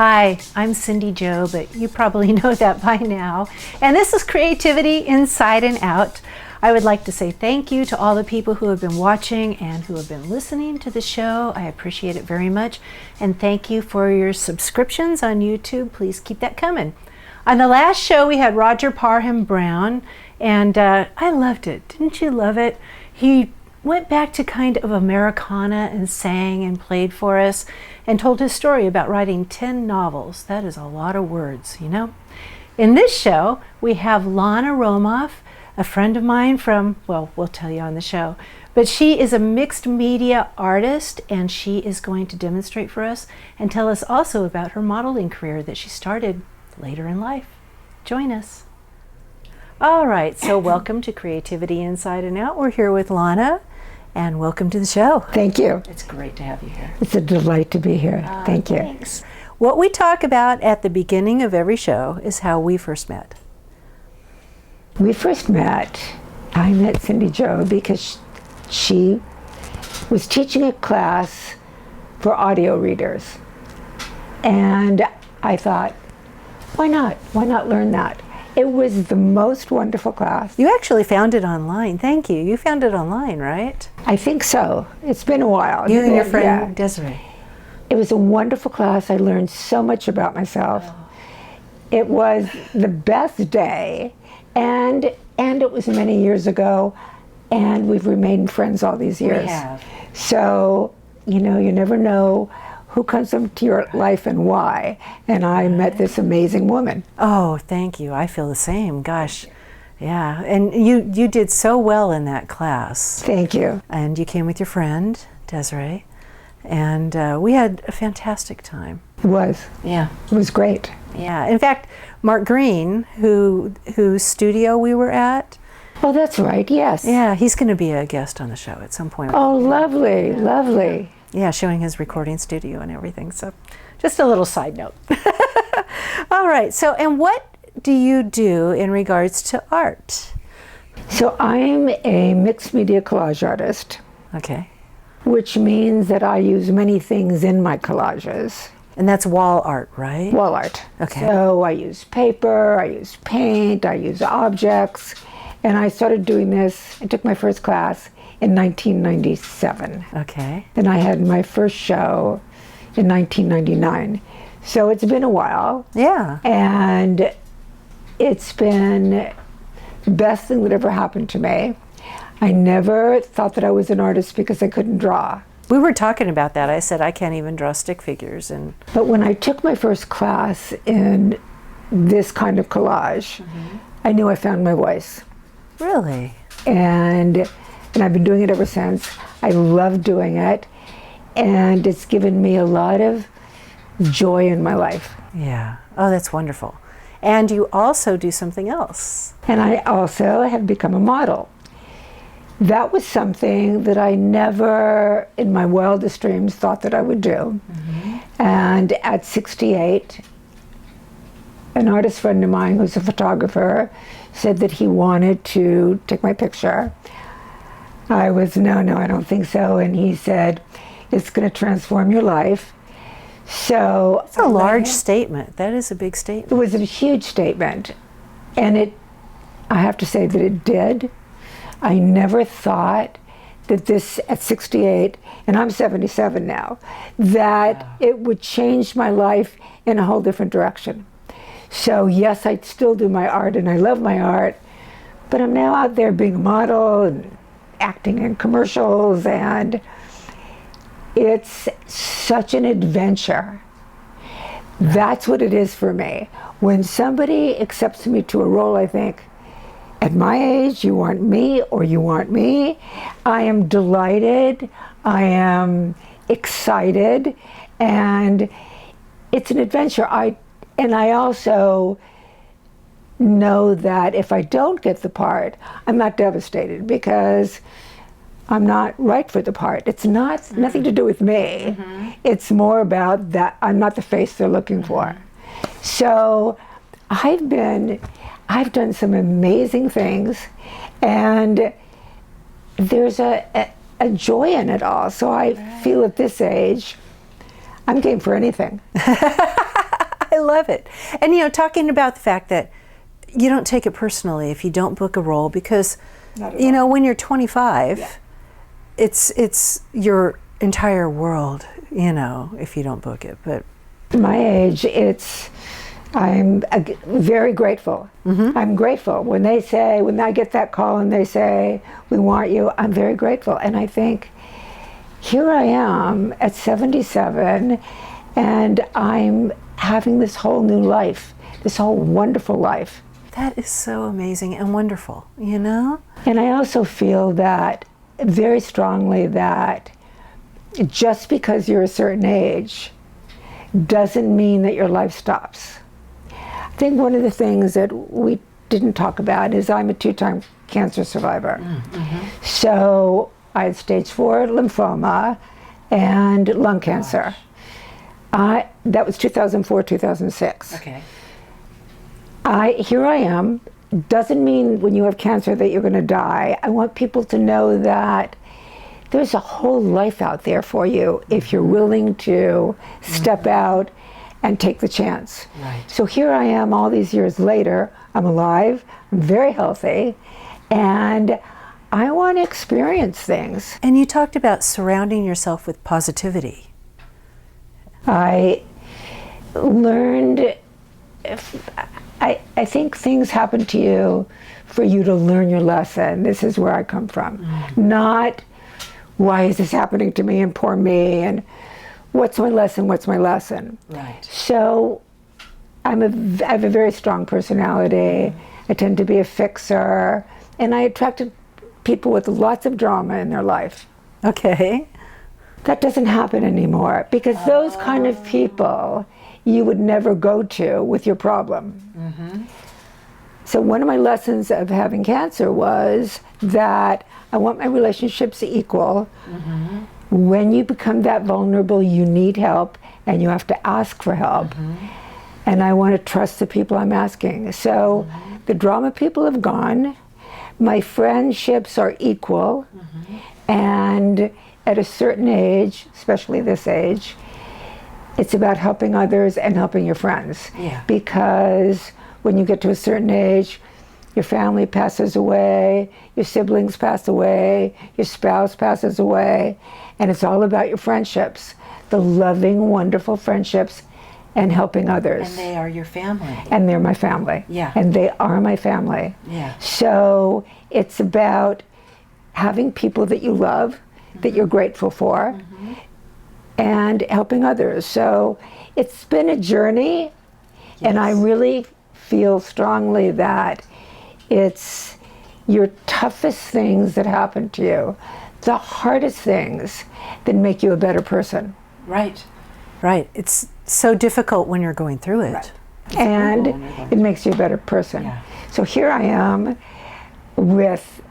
Hi, I'm Cindy Jo, but you probably know that by now. And this is Creativity Inside and Out. I would like to say thank you to all the people who have been watching and who have been listening to the show. I appreciate it very much. And thank you for your subscriptions on YouTube. Please keep that coming. On the last show, we had Roger Parham Brown, and I loved it. Didn't you love it? He went back to kind of Americana and sang and played for us and told his story about writing 10 novels. That is a lot of words, you know? In this show, we have Launa Romoff, a friend of mine from, well, we'll tell you on the show, but she is a mixed media artist, and she is going to demonstrate for us and tell us also about her modeling career that she started later in life. Join us. All right, so welcome to Creativity Inside and Out. We're here with Launa, and welcome to the show. Thank you. It's great to have you here. It's a delight to be here. Thank you. Thanks. What we talk about at the beginning of every show is how we first met. We first met, I met Cindy Jo because she was teaching a class for audio readers. And I thought, why not? Why not learn that? It was the most wonderful class. You actually found it online. Thank you. You found it online, right? I think so. It's been a while. You and your friend Desiree. It was a wonderful class. I learned so much about myself. Oh. It was the best day, and it was many years ago, and we've remained friends all these years. We have. So, you know, you never know who comes into your life and why. And I met this amazing woman. Oh, thank you. I feel the same. Gosh. Yeah. And you did so well in that class. Thank you. And you came with your friend, Desiree. And we had a fantastic time. It was. Yeah. It was great. Yeah. In fact, Mark Green, whose studio we were at. Oh, that's right. Yes. Yeah. He's going to be a guest on the show at some point. Oh, lovely. Yeah. Lovely. Yeah, showing his recording studio and everything. So just a little side note. All right. So, and what do you do in regards to art? So I'm a mixed media collage artist. Okay. Which means that I use many things in my collages. And that's wall art, right? Wall art. Okay. So I use paper, I use paint, I use objects. And I started doing this, I took my first class in 1997. Okay. And I had my first show in 1999. So it's been a while. Yeah. And it's been the best thing that ever happened to me. I never thought that I was an artist because I couldn't draw. We were talking about that. I said I can't even draw stick figures. But when I took my first class in this kind of collage, I knew I found my voice. Really? And I've been doing it ever since. I love doing it, and it's given me a lot of joy in my life. Yeah. Oh, that's wonderful. And you also do something else. And I also have become a model. That was something that I never, in my wildest dreams, thought that I would do. And at 68, an artist friend of mine who's a photographer said that he wanted to take my picture. I was, no, I don't think so. And he said, it's going to transform your life. So it's a large statement. That is a big statement. It was a huge statement. And I have to say that it did. I never thought that this, at 68, and I'm 77 now, that it would change my life in a whole different direction. So yes, I still do my art and I love my art, but I'm now out there being a model and acting in commercials, and it's such an adventure. That's what it is for me. When somebody accepts me to a role, I think, at my age, you want me or you want me. I am delighted, I am excited, and it's an adventure. And I also know that if I don't get the part, I'm not devastated because I'm not right for the part. It's nothing to do with me. It's more about that I'm not the face they're looking for. So I've done some amazing things, and there's a joy in it all. So I feel at this age, I'm game for anything. love it. And, you know, talking about the fact that you don't take it personally if you don't book a role, because, you know, when you're 25, it's your entire world, you know, if you don't book it. But my age, I'm very grateful. I'm grateful when I get that call and they say, we want you, I'm very grateful. And I think, here I am at 77, and I'm having this whole new life, this whole wonderful life. that is so amazing and wonderful, you know? And I also feel that very strongly that just because you're a certain age doesn't mean that your life stops. I think one of the things that we didn't talk about is I'm a 2-time cancer survivor. So I had stage 4 lymphoma and lung cancer. That was 2004, 2006. Okay. Here I am. Doesn't mean when you have cancer that you're going to die. I want people to know that there's a whole life out there for you if you're willing to step out and take the chance. Right. So here I am all these years later. I'm alive, I'm very healthy, and I want to experience things. And you talked about surrounding yourself with positivity. I learned, I think things happen to you for you to learn your lesson. This is where I come from. Not, why is this happening to me and poor me, and what's my lesson, what's my lesson? Right. So I have a very strong personality. I tend to be a fixer, and I attracted people with lots of drama in their life. Okay. That doesn't happen anymore, because those kind of people you would never go to with your problem. So one of my lessons of having cancer was that I want my relationships equal. When you become that vulnerable, you need help, and you have to ask for help. And I want to trust the people I'm asking. So the drama people have gone. My friendships are equal. And at a certain age, especially this age, it's about helping others and helping your friends. Yeah. Because when you get to a certain age, your family passes away, your siblings pass away, your spouse passes away, and it's all about your friendships, the loving, wonderful friendships, and helping others. And they are your family. And they're my family. Yeah. And they are my family. Yeah. So it's about having people that you love, that you're grateful for, and helping others. So it's been a journey, and I really feel strongly that it's your toughest things that happen to you, the hardest things that make you a better person. Right. Right. It's so difficult when you're going through it. Right. And it makes you a better person. Yeah. So here I am with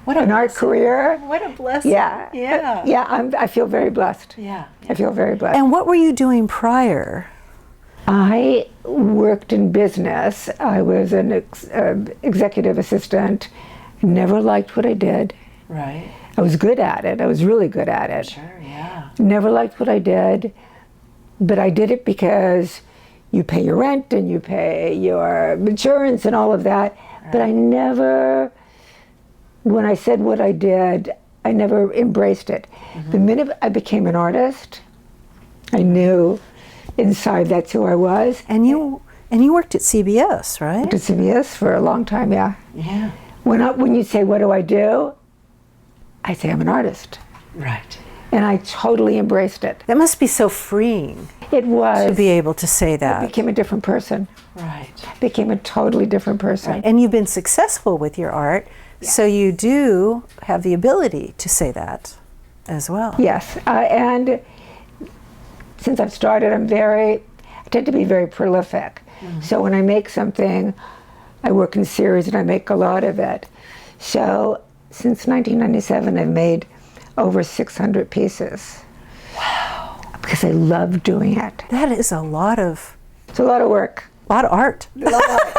an art career. What a blessing. Yeah. Yeah. Yeah, I feel very blessed. Yeah. I feel very blessed. And what were you doing prior? I worked in business. I was an executive assistant. Never liked what I did. Right. I was good at it. I was really good at it. Sure, yeah. Never liked what I did, but I did it because you pay your rent and you pay your insurance and all of that. Right. But I never, when I said what I did, I never embraced it. The minute I became an artist, I knew inside that's who I was. And you worked at CBS, right? I worked at CBS for a long time, yeah. Yeah. When you say, what do? I say, I'm an artist. Right. And I totally embraced it. That must be so freeing. It was. To be able to say that. I became a different person. Right. Became a totally different person. Right. And you've been successful with your art, so you do have the ability to say that as well. Yes. And since I've started, I tend to be very prolific. So when I make something, I work in series and I make a lot of it. So since 1997, I've made over 600 pieces. Wow. Because I love doing it. That is a lot of... It's a lot of work. A lot of art. A lot of art.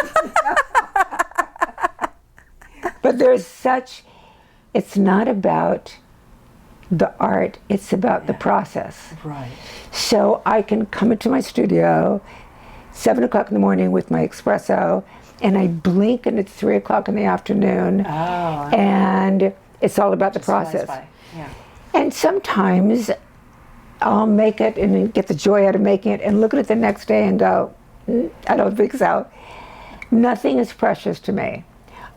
But it's not about the art, it's about the process. Right. So I can come into my studio, 7 o'clock in the morning with my espresso, and I blink and it's 3 o'clock in the afternoon. Oh, and it's all about the process. Yeah. And sometimes I'll make it and get the joy out of making it and look at it the next day and go, I don't think so. Nothing is precious to me.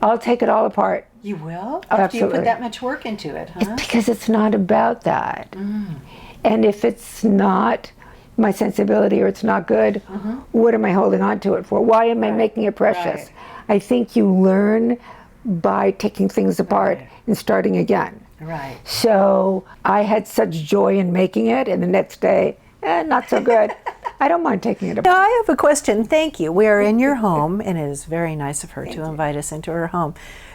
I'll take it all apart. You will? Oh, After you absolutely. put that much work into it, huh? Because it's not about that. And if it's not my sensibility or it's not good, what am I holding on to it for? Why am I making it precious? Right. I think you learn by taking things apart and starting again. Right. So I had such joy in making it, and the next day, not so good. I don't mind taking it apart. Now, I have a question. Thank you. We are in your home, and it is very nice of her to invite us into her home.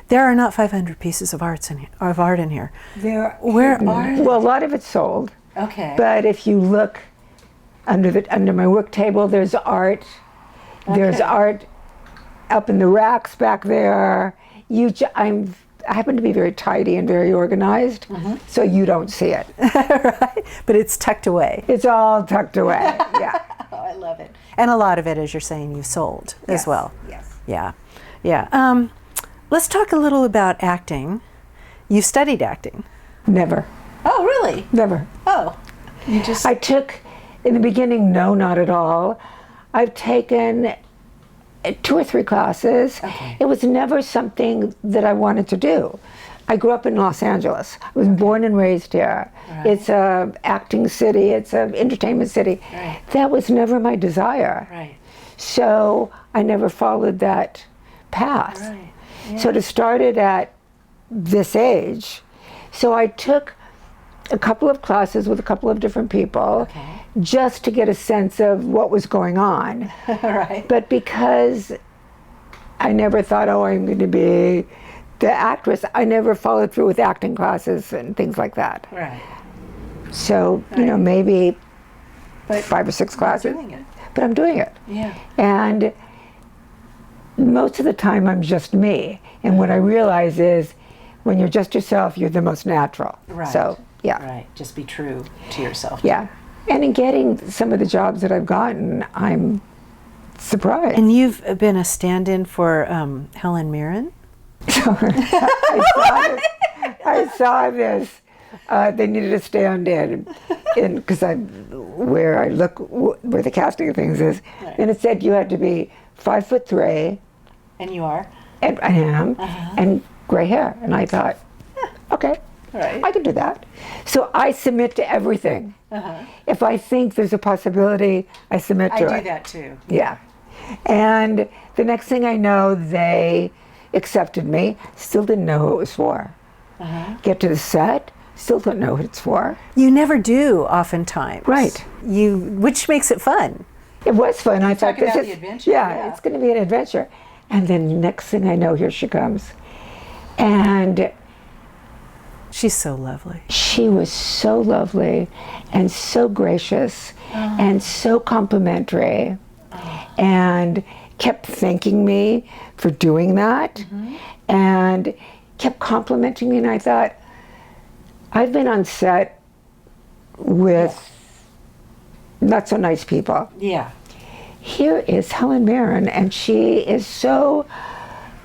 There are not 500 pieces of art in here. Where are they? Well, a lot of it's sold. Okay. But if you look under my work table, there's art. There's art up in the racks back there. I happen to be very tidy and very organized, so you don't see it. Right. But it's tucked away. It's all tucked away. Yeah. Oh, I love it. And a lot of it, as you're saying, you've sold as well. Yes. Yeah. Yeah. Let's talk a little about acting. You studied acting. Never. Oh, really? Never. Oh. You just... I took, in the beginning, no, not at all. I've taken 2 or 3 classes. Okay. It was never something that I wanted to do. I grew up in Los Angeles. I was born and raised here. Right. It's a acting city. It's an entertainment city. Right. That was never my desire. Right. So I never followed that path. Right. Yeah. So to start it at this age, so I took a couple of classes with a couple of different people just to get a sense of what was going on. Right. But because I never thought, oh, I'm going to be the actress, I never followed through with acting classes and things like that. Right. So, maybe 5 or 6 classes. Doing it. But I'm doing it. Yeah. And most of the time I'm just me. And what I realize is when you're just yourself, you're the most natural. Right. So, yeah. Right. Just be true to yourself. Yeah. And in getting some of the jobs that I've gotten, I'm surprised. And you've been a stand-in for Helen Mirren? I saw this. They needed a stand-in because where the casting of things is, and it said you had to be 5'3". And you are? And I am, and gray hair. And I thought, okay, Right. I can do that. So I submit to everything. If I think there's a possibility, I submit to it. I do that too. Yeah. And the next thing I know, they accepted me. Still didn't know who it was for. Get to the set, still don't know who it's for. You never do, oftentimes. Right. Which makes it fun. It was fun. I thought Talk about this the is adventure, yeah. it's going to be an adventure. And then next thing I know, here she comes. And She's so lovely. she was so lovely and so gracious and so complimentary and kept thanking me for doing that and kept complimenting me. And I thought, I've been on set with not so nice people. Yeah. Here is Helen Mirren, and she is so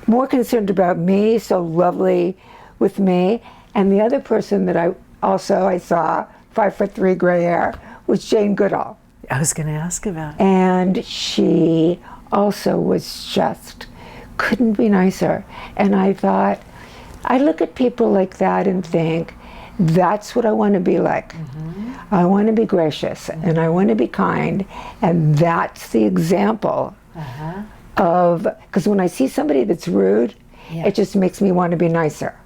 more concerned about me, so lovely with me. And the other person that I saw, 5'3", gray hair, was Jane Goodall. I was going to ask about it. And she also was just, couldn't be nicer. And I thought, I look at people like that and think, that's what I want to be like. I want to be gracious and I want to be kind. And that's the example of, because when I see somebody that's rude, it just makes me want to be nicer.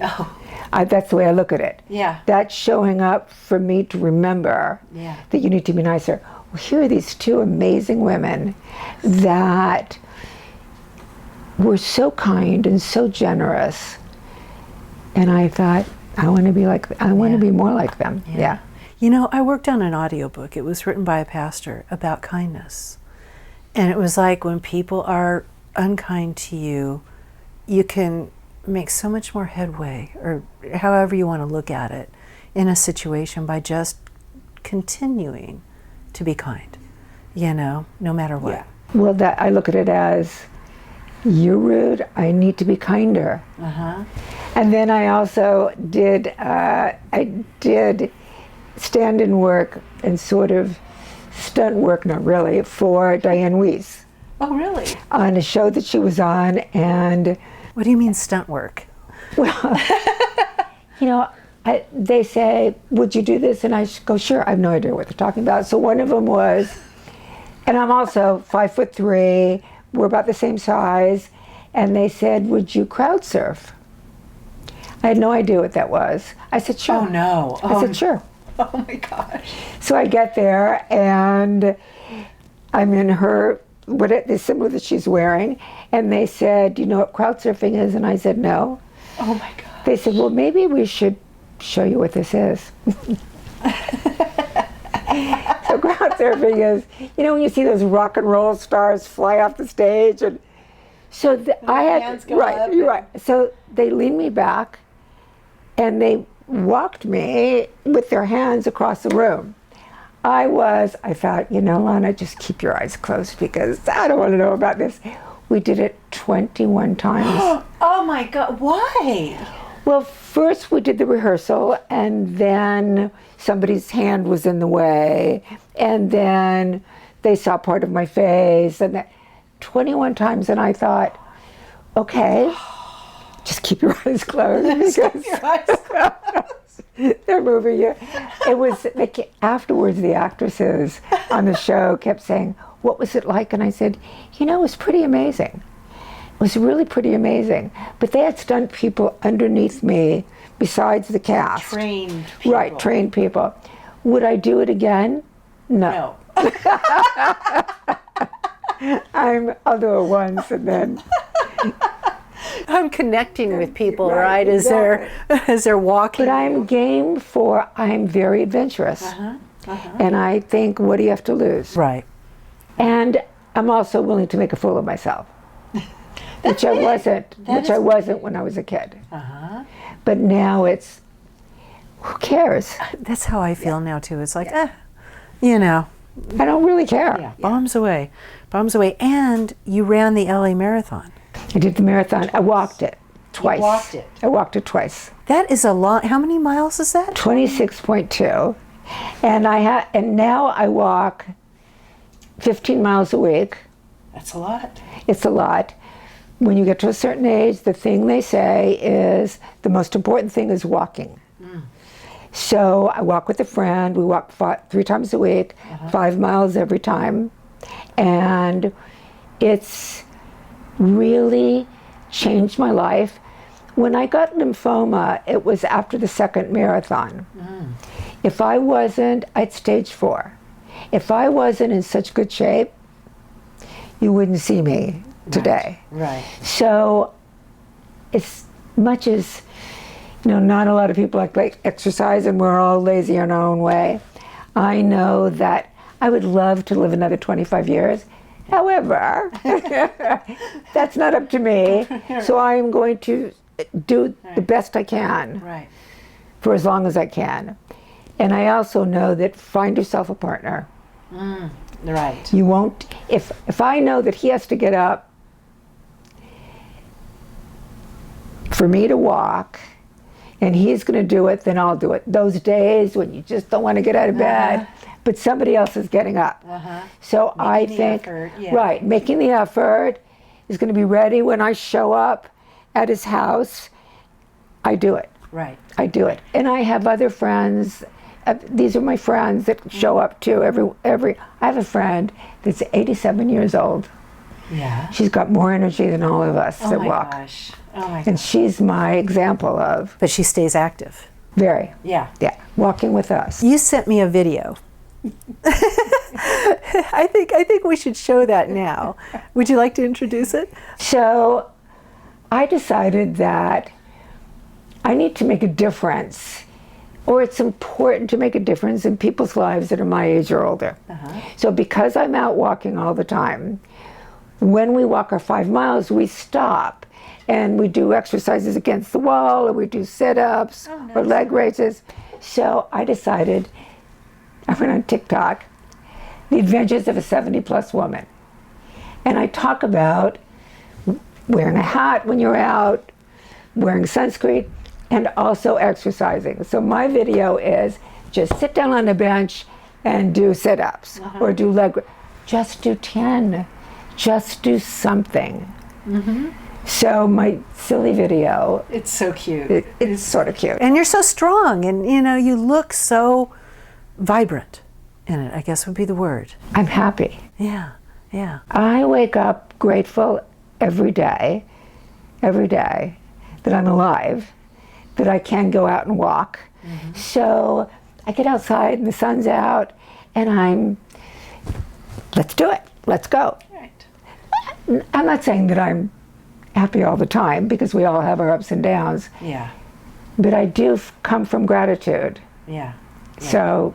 Oh. That's the way I look at it. Yeah. That's showing up for me to remember that you need to be nicer. Well, here are these 2 amazing women that were so kind and so generous. And I thought, I want to be like, I want to be more like them. Yeah. You know, I worked on an audiobook. It was written by a pastor about kindness. And it was like when people are unkind to you, you can make so much more headway, or however you want to look at it, in a situation by just continuing to be kind, no matter what. Well, that I look at it as, you're rude, I need to be kinder. And then I also did, stand-in work and sort of stunt work, not really, for Diane Weiss. Oh, really? On a show that she was on, and... What do you mean stunt work? Well, you know, they say, would you do this? And I go, sure, I have no idea what they're talking about. So one of them was, and I'm also 5'3", we're about the same size, and they said, would you crowd surf? I had no idea what that was. I said, sure. Oh, no. I said, sure. Oh, my gosh. So I get there, and I'm in the symbol that she's wearing, and they said, you know what crowd surfing is? And I said, no. Oh, my gosh. They said, well, maybe we should show you what this is. So crowd surfing is, you know, when you see those rock and roll stars fly off the stage, and so I had hands go up you're right. So they leaned me back, and they walked me with their hands across the room. I thought, you know, Launa, just keep your eyes closed because I don't want to know about this. We did it 21 times. Oh my God, why? Well, first we did the rehearsal, and then somebody's hand was in the way, and then they saw part of my face, and 21 times, and I thought, okay, just keep your eyes closed. Keep your eyes closed. They're moving you. It was, afterwards, the actresses on the show kept saying, what was it like? And I said, you know, it was pretty amazing. It was really pretty amazing. But they had stunt people underneath me besides the cast. Trained people. Right, trained people. Would I do it again? No. I'll do it once and then. I'm connecting with people, right, as they're walking. But I'm very adventurous. And I think, what do you have to lose? Right. And I'm also willing to make a fool of myself. Which I wasn't when I was a kid. But now it's, who cares? That's how I feel now too. It's like, you know. I don't really care. Yeah. Bombs away. Bombs away. And you ran the LA Marathon. I did the marathon. I walked it twice. You walked it? I walked it twice. That is a lot. How many miles is that? 26.2. And now I walk 15 miles a week. That's a lot. It's a lot. When you get to a certain age, the thing they say is the most important thing is walking. So I walk with a friend. We walk 3 times a week, 5 miles every time. And it's really changed my life. When I got lymphoma, it was after the second marathon. If I wasn't, I'd stage 4. If I wasn't in such good shape, you wouldn't see me today. Right. So, as much as, you know, not a lot of people like exercise, and we're all lazy in our own way, I know that I would love to live another 25 years. However, that's not up to me. So I am going to do the best I can for as long as I can. And I also know that find yourself a partner. Right. You won't, if I know that he has to get up for me to walk, and he's going to do it, then I'll do it. Those days when you just don't want to get out of bed, but somebody else is getting up. So I think, right, making the effort, is going to be ready when I show up at his house. I do it. Right. I do it. And I have other friends. These are my friends that show up too. I have a friend that's 87 years old. Yeah. She's got more energy than all of us that walk. Gosh. Oh my gosh. And she's my example of. But she stays active. Very. Yeah. Yeah. Walking with us. You sent me a video. I think we should show that now. Would you like to introduce it? So I decided that I need to make a difference, or it's important to make a difference in people's lives that are my age or older. So because I'm out walking all the time, when we walk our 5 miles, we stop and we do exercises against the wall, or we do sit-ups or leg raises. So I decided, I went on TikTok, the adventures of a 70-plus woman. And I talk about wearing a hat when you're out, wearing sunscreen, and also exercising. So my video is just sit down on a bench and do sit-ups or do leg. Just do 10. Just do something. So my silly video. It's so cute. It's sort of cute. And you're so strong, and you know, you look so vibrant in it, I guess would be the word. I'm happy. Yeah, yeah. I wake up grateful every day that I'm alive, that I can go out and walk. So I get outside and the sun's out and let's do it, let's go. Right. I'm not saying that I'm happy all the time because we all have our ups and downs. Yeah. But I do come from gratitude. Yeah. So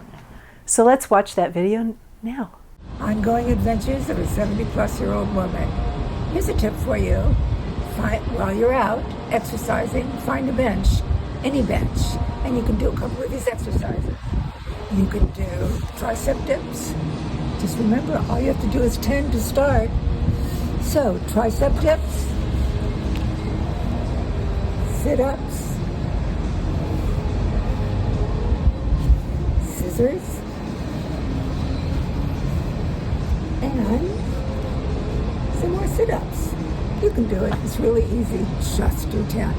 let's watch that video now. Ongoing adventures of a 70-plus-year-old woman. Here's a tip for you. While you're out exercising, find a bench, any bench, and you can do a couple of these exercises. You can do tricep dips. Just remember, all you have to do is 10 to start. So, tricep dips, sit-ups, scissors, and some more sit-ups. You can do it. It's really easy. Just do 10.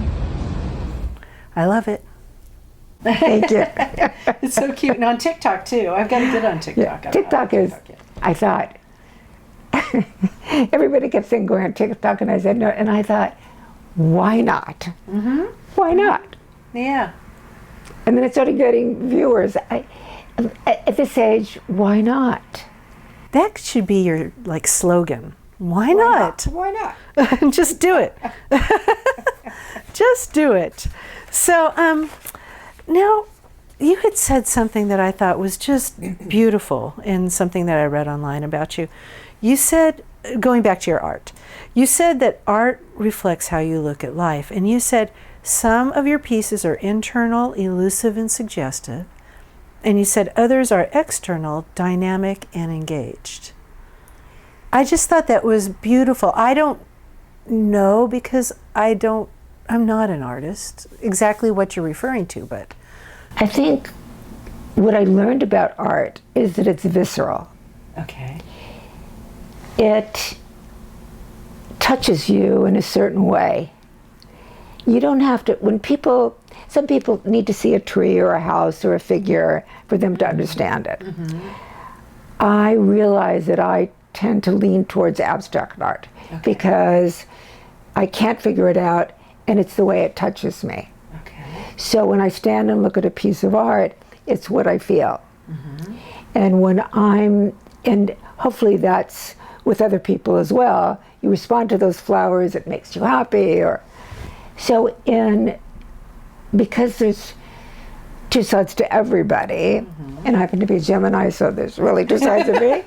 I love it. Thank you. It's so cute. And on TikTok, too. I've got to get on TikTok. Yeah, TikTok is, I thought, everybody kept saying go on TikTok, and I said no. And I thought, why not? Why not? Yeah. And then it started getting viewers. At this age, why not? That should be your slogan. Why not? Why not? Just do it. Just do it. So now you had said something that I thought was just beautiful in something that I read online about you. You said, going back to your art, you said that art reflects how you look at life. And you said some of your pieces are internal, elusive, and suggestive. And you said others are external, dynamic, and engaged. I just thought that was beautiful. I don't know because I'm not an artist, exactly what you're referring to, but. I think what I learned about art is that it's visceral. Okay. It touches you in a certain way. You don't have to, some people need to see a tree or a house or a figure for them to understand it. I realize that I tend to lean towards abstract art because I can't figure it out, and it's the way it touches me. So when I stand and look at a piece of art, it's what I feel. And and hopefully that's with other people as well, you respond to those flowers, it makes you happy. Because there's two sides to everybody, and I happen to be a Gemini, so there's really two sides of me.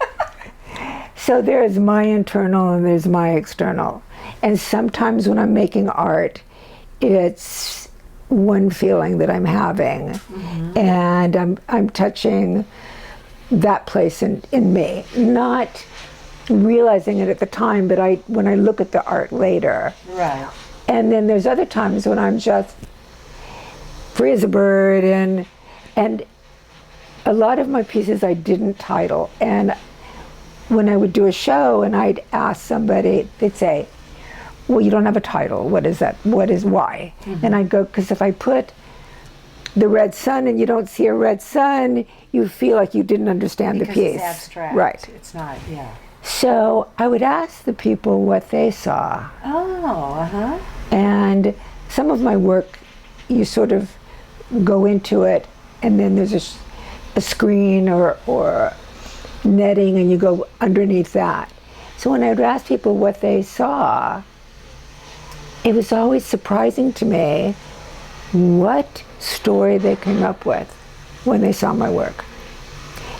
So there's my internal and there's my external. And sometimes when I'm making art, it's one feeling that I'm having, and I'm touching that place in me, not realizing it at the time, but when I look at the art later. Right. And then there's other times when I'm just free as a bird, and a lot of my pieces I didn't title. And when I would do a show and I'd ask somebody, they'd say, well, you don't have a title. What is that? Why? And I'd go, because if I put the red sun and you don't see a red sun, you feel like you didn't understand the piece. Because it's abstract. Right. It's not, yeah. So I would ask the people what they saw. Oh, And some of my work, you sort of go into it, and then there's a screen or netting, and you go underneath that. So when I would ask people what they saw, it was always surprising to me what story they came up with when they saw my work.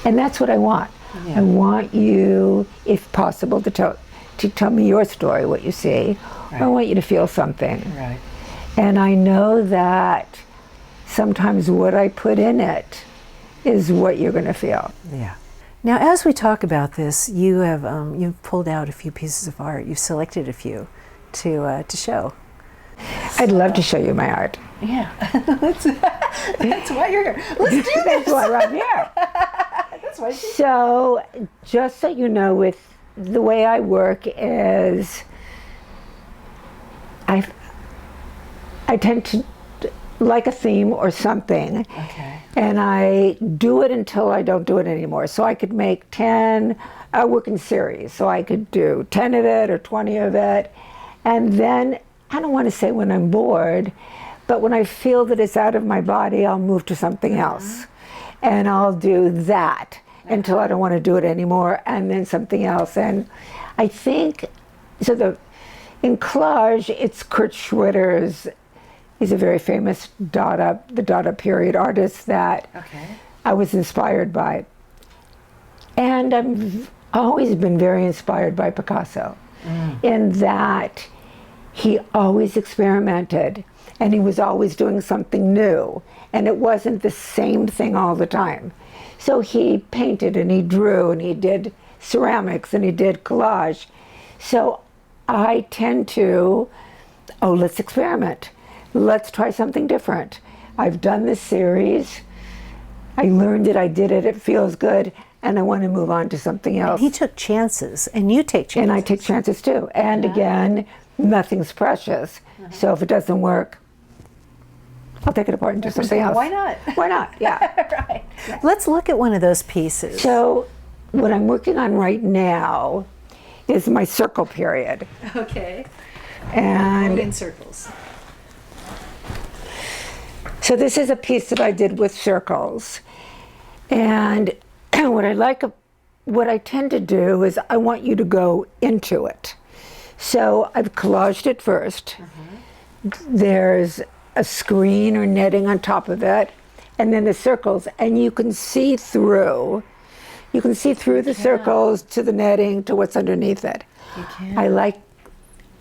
And that's what I want. I want you, if possible, to tell me your story, what you see. Right. I want you to feel something. Right. And I know that sometimes what I put in it is what you're going to feel. Yeah. Now, as we talk about this, you have you've pulled out a few pieces of art. You've selected a few to show. I'd love to show you my art. Yeah, that's why you're here. Let's do this. That's why I'm here. That's why. So, just so you know, with the way I work is, I tend to like a theme or something. Okay. And I do it until I don't do it anymore. So I could make 10, I work in series, so I could do 10 of it or 20 of it. And then, I don't want to say when I'm bored, but when I feel that it's out of my body, I'll move to something else. And I'll do that until I don't want to do it anymore, and then something else. And I think, in collage, it's Kurt Schwitter's. He's a very famous the Dada period artist that I was inspired by. And I've always been very inspired by Picasso in that he always experimented and he was always doing something new, and it wasn't the same thing all the time. So he painted and he drew and he did ceramics and he did collage. So I tend to, let's experiment. Let's try something different. I've done this series. I learned it, I did it, it feels good, and I want to move on to something else. And he took chances, and you take chances. And I take chances too. And again, nothing's precious. So if it doesn't work, I'll take it apart and do something else. Why not? Why not? Yeah. Right. Let's look at one of those pieces. So what I'm working on right now is my circle period. Okay. And in circles. So this is a piece that I did with circles. And what I tend to do is I want you to go into it. So I've collaged it first. There's a screen or netting on top of it, and then the circles, and you can see through. You can see through the circles to the netting to what's underneath it. You can.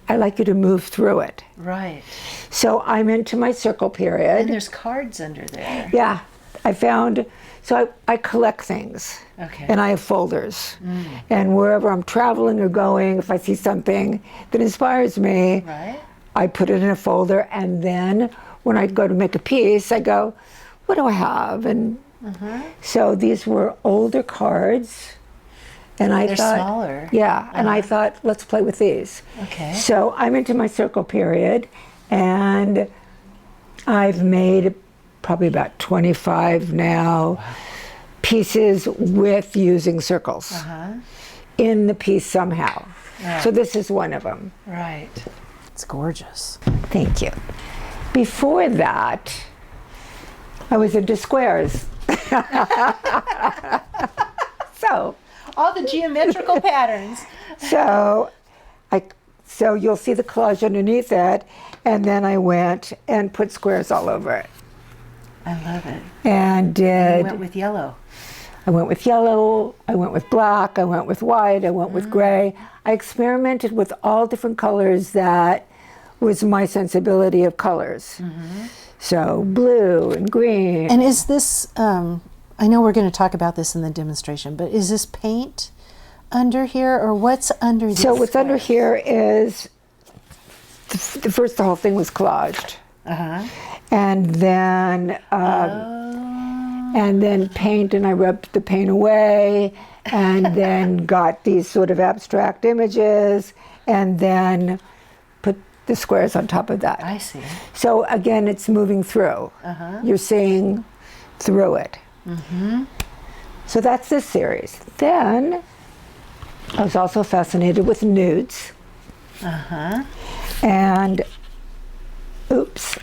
I like you to move through it. Right. So I'm into my circle period. And there's cards under there. Yeah, I collect things. Okay. And I have folders. And wherever I'm traveling or going, if I see something that inspires me, I put it in a folder, and then when I go to make a piece, I go, what do I have? And so these were older cards. And they're smaller. Yeah, and I thought, let's play with these. Okay. So I'm into my circle period, and I've made probably about 25 now pieces with using circles in the piece somehow. So this is one of them. Right. It's gorgeous. Thank you. Before that, I was into squares. So all the geometrical patterns. So you'll see the collage underneath it, and then I went and put squares all over it. I love it. And You went with yellow. I went with yellow, I went with black, I went with white, I went with gray. I experimented with all different colors. That was my sensibility of colors. So blue and green. And is this, I know we're going to talk about this in the demonstration, but is this paint under here, or what's under these So what's under squares? here is, the whole thing was collaged. And then paint, and I rubbed the paint away, and then got these sort of abstract images, and then put the squares on top of that. I see. So again, it's moving through. You're seeing through it. So that's this series. Then I was also fascinated with nudes. And oops.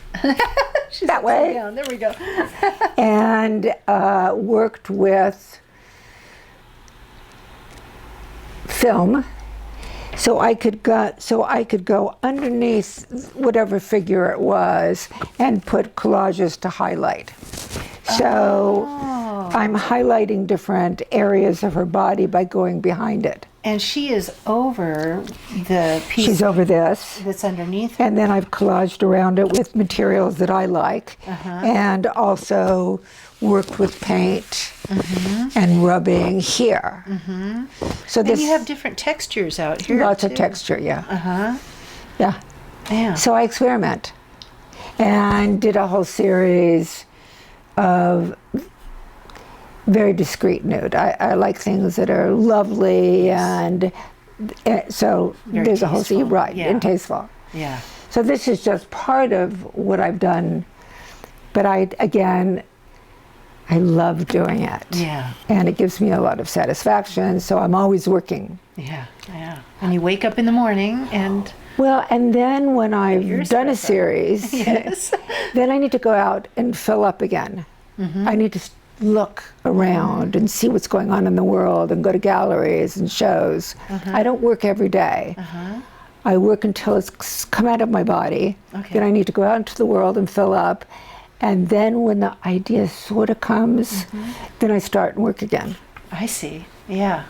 That way. Down. There we go. And worked with film, so I could go underneath whatever figure it was and put collages to highlight. So I'm highlighting different areas of her body by going behind it. And she is over the piece She's over this. that's underneath her. And then I've collaged around it with materials that I like, and also worked with paint and rubbing here. So And this you have different textures out here. lots too. of texture, yeah. Yeah. Yeah. So I experiment, and did a whole series of very discreet nude. I like things that are lovely, and so Very there's a whole tasteful, right, yeah. and tasteful. Yeah. So this is just part of what I've done, but I love doing it. Yeah. And it gives me a lot of satisfaction, so I'm always working. Yeah. Yeah. And you wake up in the morning and Well, and then when I've your done a espresso. series, yes. then I need to go out and fill up again. I need to look around and see what's going on in the world and go to galleries and shows. I don't work every day. I work until it's come out of my body. Okay. Then I need to go out into the world and fill up. And then when the idea sort of comes, then I start and work again. I see. Yeah.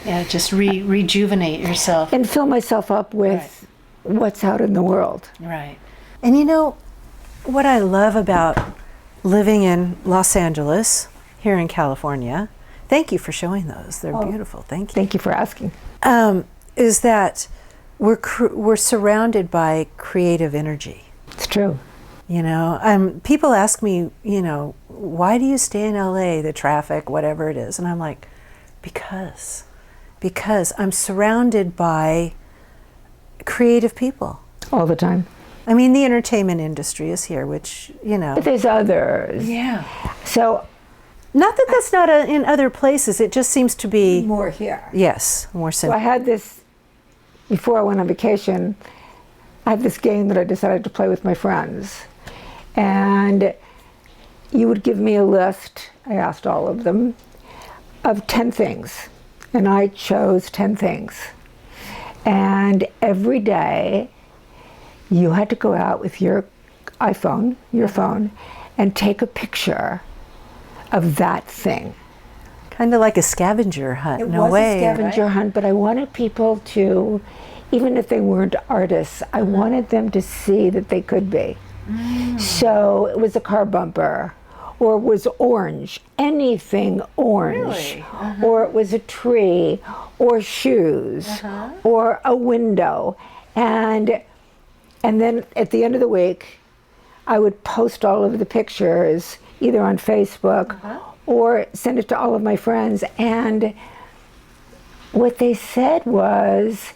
Yeah. Just rejuvenate yourself. And fill myself up with what's out in the world. Right. And you know what I love about living in Los Angeles, here in California, thank you for showing those. They're beautiful. Thank you. Thank you for asking. Is that we're surrounded by creative energy. It's true. You know, people ask me, you know, why do you stay in LA, the traffic, whatever it is? And I'm like, because I'm surrounded by creative people. All the time. I mean, the entertainment industry is here, which, you know. But there's others. Yeah. So Not that that's not in other places. It just seems to be, more here. yes, more So I simple. had this, before I went on vacation, I had this game that I decided to play with my friends. And you would give me a list, I asked all of them, of 10 things. And I chose 10 things. And every day, you had to go out with your iPhone, your phone, and take a picture of that thing. Kind of like a scavenger hunt, It in a was way. a scavenger right? hunt, but I wanted people to, even if they weren't artists, I wanted them to see that they could be. So it was a car bumper, or it was orange, anything orange, Really? or it was a tree, or shoes, or a window, and then at the end of the week, I would post all of the pictures either on Facebook or send it to all of my friends. And what they said was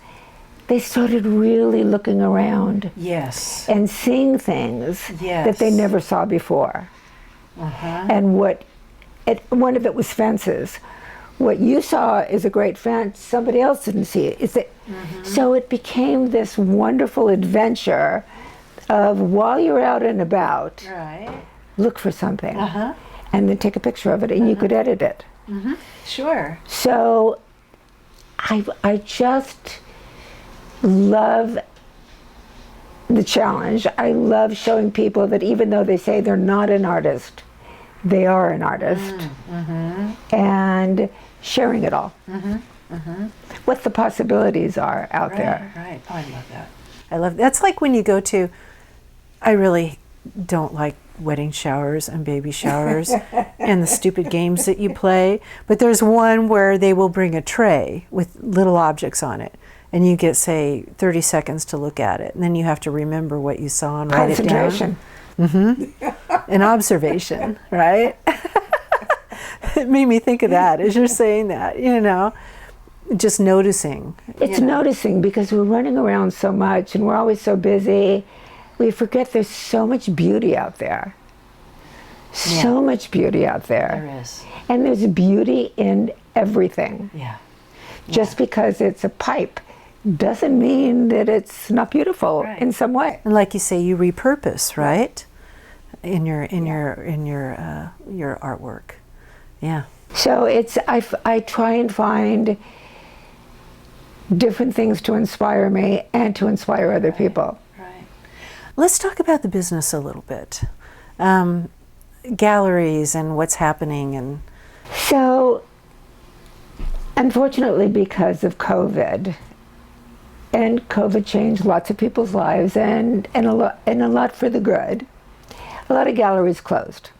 they started really looking around Yes. and seeing things that they Yes. never saw before. And one of it was fences. What you saw is a great fence, somebody else didn't see it. So it became this wonderful adventure of, while you're out and about, Right. look for something and then take a picture of it, and you could edit it. Sure. So I just love the challenge. I love showing people that even though they say they're not an artist, they are an artist, and sharing it all. What the possibilities are out there. Right. Oh, I love that. I love that's like when you go to. I really don't like wedding showers and baby showers and the stupid games that you play. But there's one where they will bring a tray with little objects on it, and you get, say, 30 seconds to look at it, and then you have to remember what you saw and write it down. Concentration. An observation, right? It made me think of that as you're saying that, you know, just noticing. It's noticing, because we're running around so much and we're always so busy. We forget there's so much beauty out there. So much beauty out there. There is. And there's beauty in everything. Yeah. Just because it's a pipe doesn't mean that it's not beautiful Right. in some way. And like you say, you repurpose, right? In your artwork. Yeah. So it's I try and find different things to inspire me and to inspire other people. Right. Let's talk about the business a little bit. Galleries and what's happening and So unfortunately, because of COVID, and COVID changed lots of people's lives, and a lot for the good, a lot of galleries closed.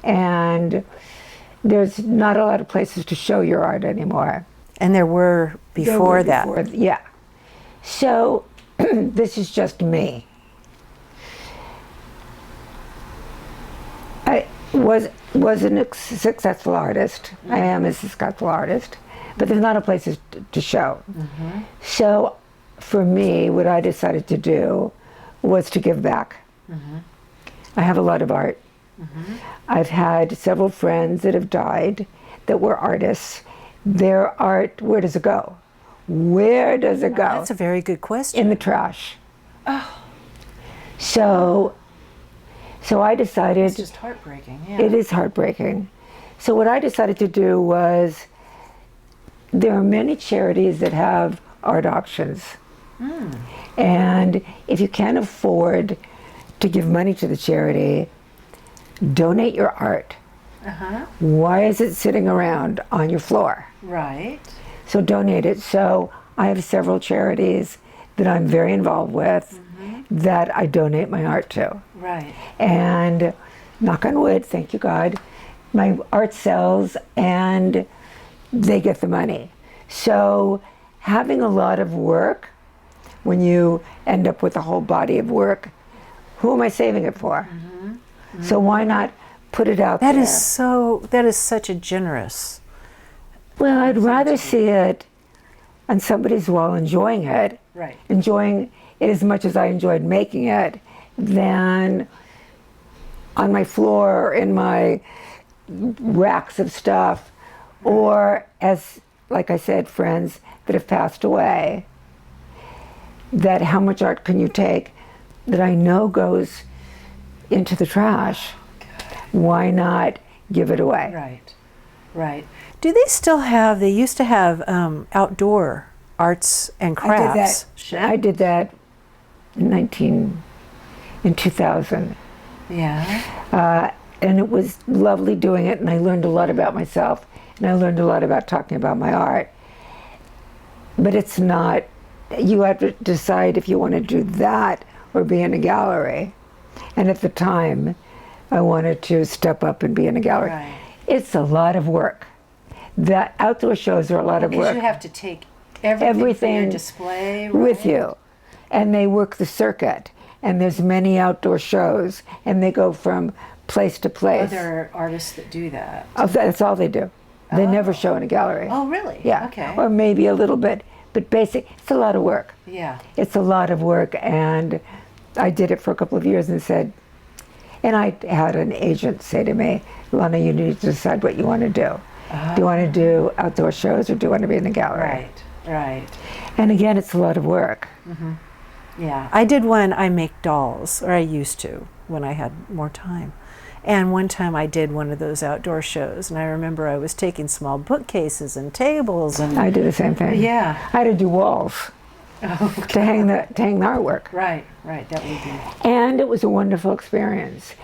And there's not a lot of places to show your art anymore. And there were before that. Yeah. So this is just me. I wasn't a successful artist. I am a successful artist, but there's not a place to show. So for me, what I decided to do was to give back. I have a lot of art. I've had several friends that have died that were artists. Their art, where does it go? Where does it go? That's a very good question. In the trash. Oh. So I decided... It's just heartbreaking, yeah. It is heartbreaking. So what I decided to do was, there are many charities that have art auctions. And if you can't afford to give money to the charity, donate your art. Why is it sitting around on your floor? Right. So donate it. So I have several charities that I'm very involved with that I donate my art to. Right. And knock on wood, thank you God, my art sells and they get the money. So having a lot of work, when you end up with a whole body of work, who am I saving it for? So why not put it out there? That is such a generous. Well, I'd rather see it on somebody's wall enjoying it, Right. enjoying it as much as I enjoyed making it, than on my floor or in my racks of stuff, or as, like I said, friends that have passed away, that how much art can you take that I know goes into the trash? Why not give it away? Right, right. Do they still have, they used to have outdoor arts and crafts. I did that in 2000. Yeah. And it was lovely doing it, and I learned a lot about myself, and I learned a lot about talking about my art. But it's not, you have to decide if you want to do that or be in a gallery. And at the time, I wanted to step up and be in a gallery. Right. It's a lot of work. The outdoor shows are a lot of work. Because you have to take everything for your display, right? With you. And they work the circuit. And there's many outdoor shows, and they go from place to place. Oh, there are artists that do that. Oh, that's all they do. They never show in a gallery. Oh, really? Yeah. Okay. Or maybe a little bit, but basic. It's a lot of work. Yeah. It's a lot of work, and I did it for a couple of years and said, and I had an agent say to me, Launa, you need to decide what you want to do. Do you want to do outdoor shows, or do you want to be in a gallery? Right, right. And again, it's a lot of work. Yeah. I did one, I make dolls, or I used to when I had more time. And one time I did one of those outdoor shows, and I remember I was taking small bookcases and tables and... I did the same thing. Yeah. I had to do walls to hang the artwork. Right, right, that would be... And it was a wonderful experience.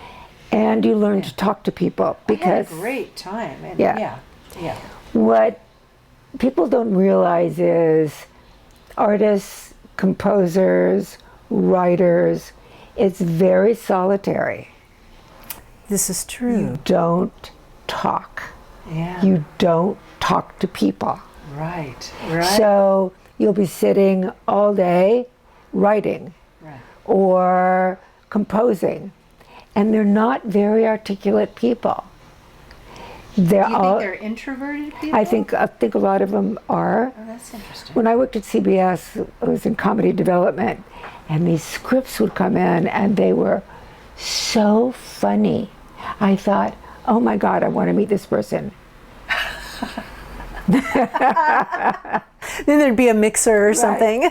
And you learn to talk to people, because... I had a great time. And Yeah. Yeah. What people don't realize is artists, composers, writers, it's very solitary. This is true. You don't talk. Yeah. You don't talk to people. Right, right. So you'll be sitting all day writing Right. or composing, and they're not very articulate people. They're Do you all, think they're introverted people? I think a lot of them are. Oh, that's interesting. When I worked at CBS, I was in comedy development, and these scripts would come in, and they were so funny. I thought, oh my God, I want to meet this person. Then there'd be a mixer or something.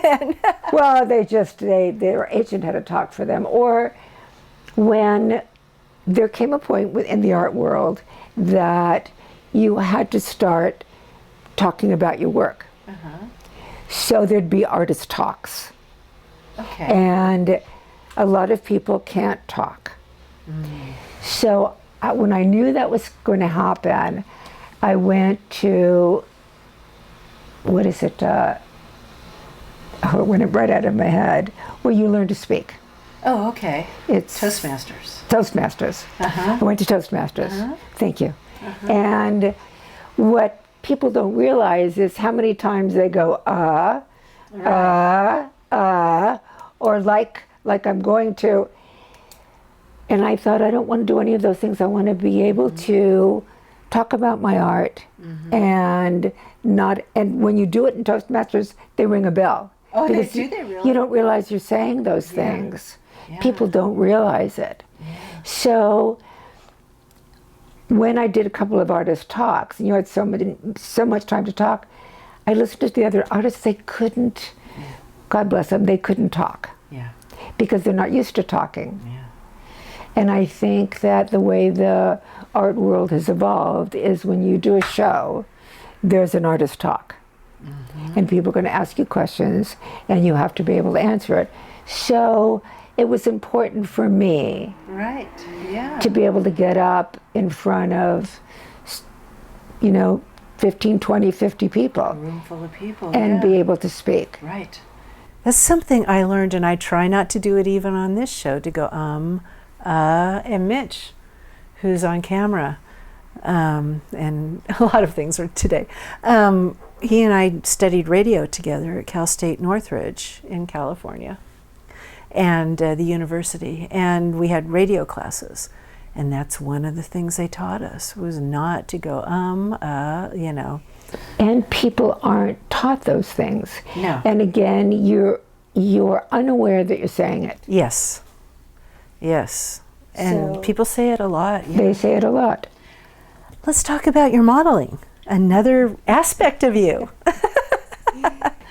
Well, their agent had to talk for them. Or when there came a point in the art world that you had to start talking about your work. So there'd be artist talks. Okay. And a lot of people can't talk. So when I knew that was going to happen, I went to what is it? It went right out of my head. Where you learn to speak. Oh, okay. It's Toastmasters. Toastmasters. Uh-huh. I went to Toastmasters. Uh-huh. Thank you. And what people don't realize is how many times they go, or like I'm going to. And I thought, I don't want to do any of those things. I want to be able to talk about my art and when you do it in Toastmasters, they ring a bell. Oh, because do they really? You don't realize you're saying those things. Yeah. People don't realize it. Yeah. So when I did a couple of artist talks, and you had so much time to talk, I listened to the other artists. They couldn't, God bless them, they couldn't talk. Yeah. Because they're not used to talking. Yeah. And I think that the way the art world has evolved is when you do a show, there's an artist talk. And people are going to ask you questions, and you have to be able to answer it. So it was important for me Right. Yeah. to be able to get up in front of, 15, 20, 50 people. A room full of people. And be able to speak. Right. That's something I learned, and I try not to do it even on this show, to go, and Mitch, who's on camera, and a lot of things are today. He and I studied radio together at Cal State Northridge in California, and the university, and we had radio classes. And that's one of the things they taught us, was not to go, And people aren't taught those things. No. And again, you're unaware that you're saying it. Yes. Yes. And So- people say it a lot. Yeah. They say it a lot. Let's talk about your modeling, another aspect of you.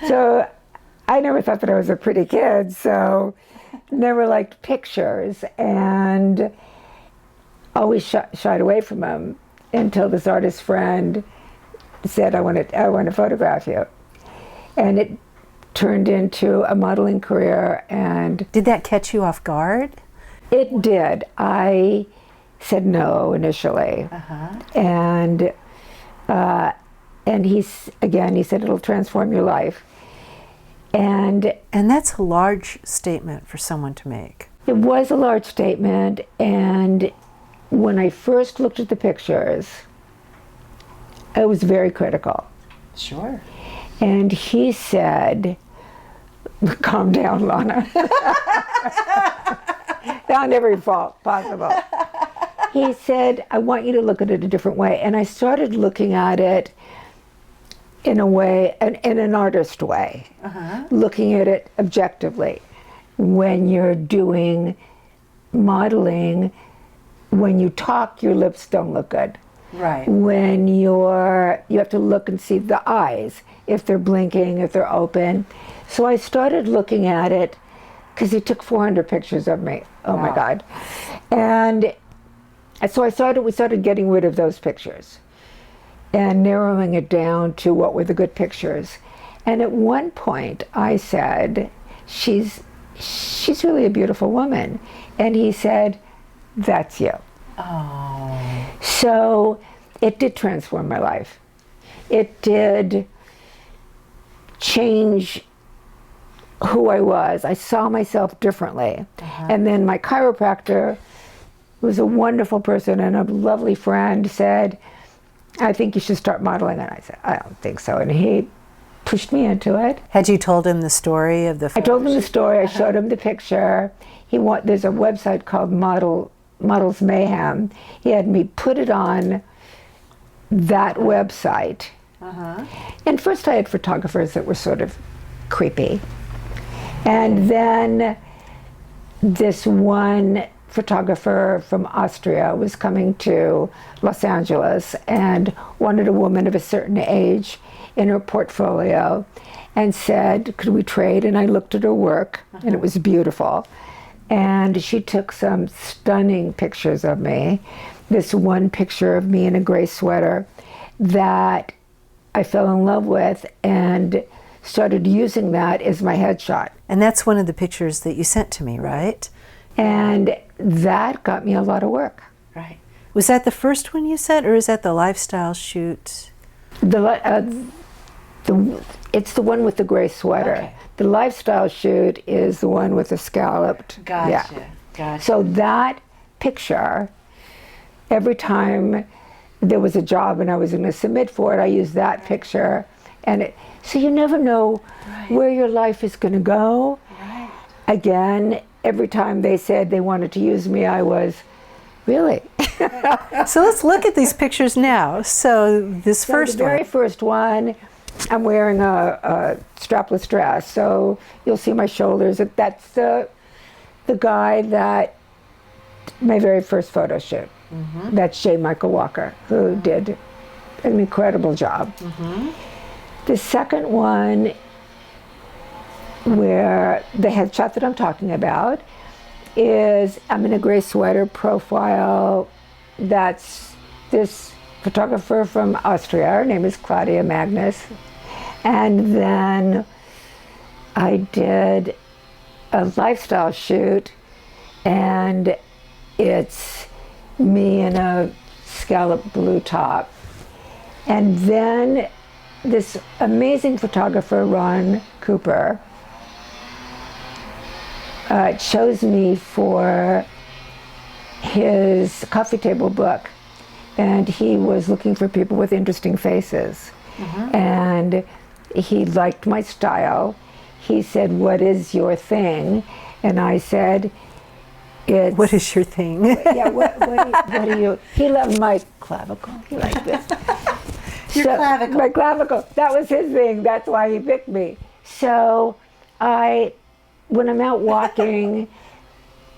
So I never thought that I was a pretty kid, so never liked pictures and always shied away from them until this artist friend said, I want to photograph you. And it turned into a modeling career. And Did that catch you off guard? it did. I said no initially. And he said, it'll transform your life. And And that's a large statement for someone to make. it was a large statement, and when I first looked at the pictures, I was very critical. Sure. And he said, calm down, Launa. Down every fault possible. He said, I want you to look at it a different way. And I started looking at it in a way, in an artist way, looking at it objectively. When you're doing modeling, when you talk, your lips don't look good. Right. When you have to look and see the eyes, if they're blinking, if they're open. So I started looking at it, because he took 400 pictures of me. Oh my God. And so we started getting rid of those pictures and narrowing it down to what were the good pictures. And at one point I said, she's really a beautiful woman. And he said, that's you. Oh. So it did transform my life. It did change who I was. I saw myself differently. And then my chiropractor, who was a wonderful person and a lovely friend, said, I think you should start modeling. And I said, I don't think so. And he pushed me into it. Had you told him the story of the I told him the story. I showed him the picture. There's a website called Models Mayhem. He had me put it on that website. And first I had photographers that were sort of creepy. And then this one photographer from Austria was coming to Los Angeles and wanted a woman of a certain age in her portfolio and said, could we trade? And I looked at her work, and it was beautiful. And she took some stunning pictures of me. This one picture of me in a gray sweater that I fell in love with and started using that as my headshot. And that's one of the pictures that you sent to me, right? And that got me a lot of work. Right. Was that the first one you sent, or is that the lifestyle shoot? The It's the one with the gray sweater. Okay. The lifestyle shoot is the one with the scalloped. Gotcha. Gotcha. So that picture, every time there was a job and I was going to submit for it, I used that picture. So you never know where your life is going to go. Right. Again, every time they said they wanted to use me, I was, really? So let's look at these pictures now. So this first the very one. first one, I'm wearing a strapless dress, so you'll see my shoulders. That's the guy that my very first photo shoot. Mm-hmm. That's J. Michael Walker, who did an incredible job. Mm-hmm. The second one, where the headshot that I'm talking about, is I'm in a gray sweater profile. That's this photographer from Austria. Her name is Claudia Magnus. And then I did a lifestyle shoot, and it's me in a scallop blue top. And then this amazing photographer, Ron Cooper, chose me for his coffee table book, and he was looking for people with interesting faces. Mm-hmm. And he liked my style. He said, "What is your thing?" And I said, "It's..." What is your thing? Yeah, what do you... He loved my clavicle. He liked this. Your clavicle. My clavicle. That was his thing. That's why he picked me. So when I'm out walking,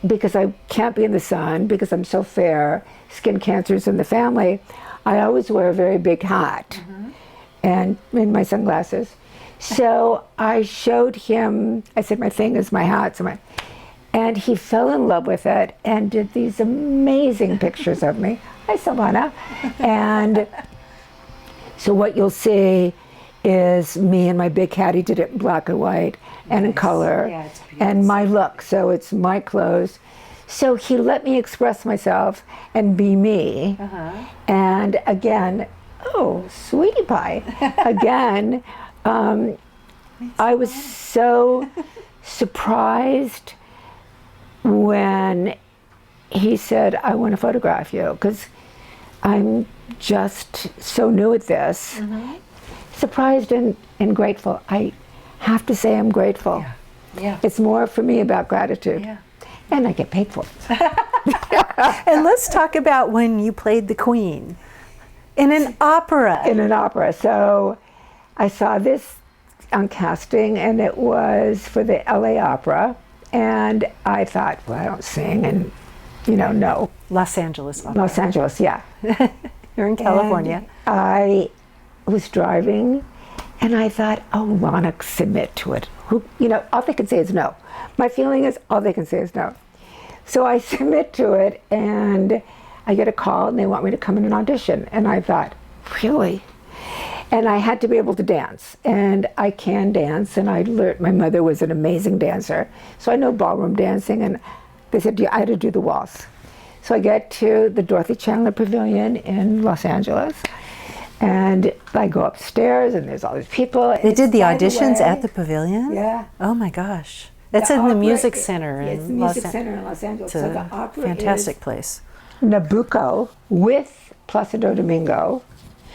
because I can't be in the sun, because I'm so fair, skin cancer's in the family, I always wear a very big hat. Mm-hmm. And in my sunglasses. So I showed him, I said, my thing is my hat. And he fell in love with it and did these amazing pictures of me. Hi, Silvana. And so what you'll see is me and my big hat. He did it in black and white and in color. Yeah, it's beautiful. And my look, so it's my clothes. So he let me express myself and be me. Uh-huh. And again, oh, sweetie pie. Again, I was so surprised when he said, "I want to photograph you," because I'm just so new at this. Mm-hmm. Surprised and grateful. I have to say I'm grateful. Yeah. Yeah. It's more for me about gratitude. Yeah. And I get paid for it. And let's talk about when you played the Queen in an opera. In an opera. So I saw this on casting, and it was for the LA Opera. And I thought, well, I don't sing, and, no. Los Angeles Opera. Los Angeles, yeah. You're in California. And I was driving, and I thought, oh, Launa, submit to it. All they can say is no. My feeling is all they can say is no. So I submit to it, and I get a call, and they want me to come in an audition. And I thought, really? And I had to be able to dance, and I can dance, and I learned, my mother was an amazing dancer, so I know ballroom dancing, and they said, I had to do the waltz. So I get to the Dorothy Chandler Pavilion in Los Angeles, and I go upstairs, and there's all these people. They did the auditions at the pavilion? Yeah. Oh my gosh. That's in the Music Center it's in the Music Center in Los Angeles. It's so a the opera fantastic is place. Nabucco with Placido Domingo.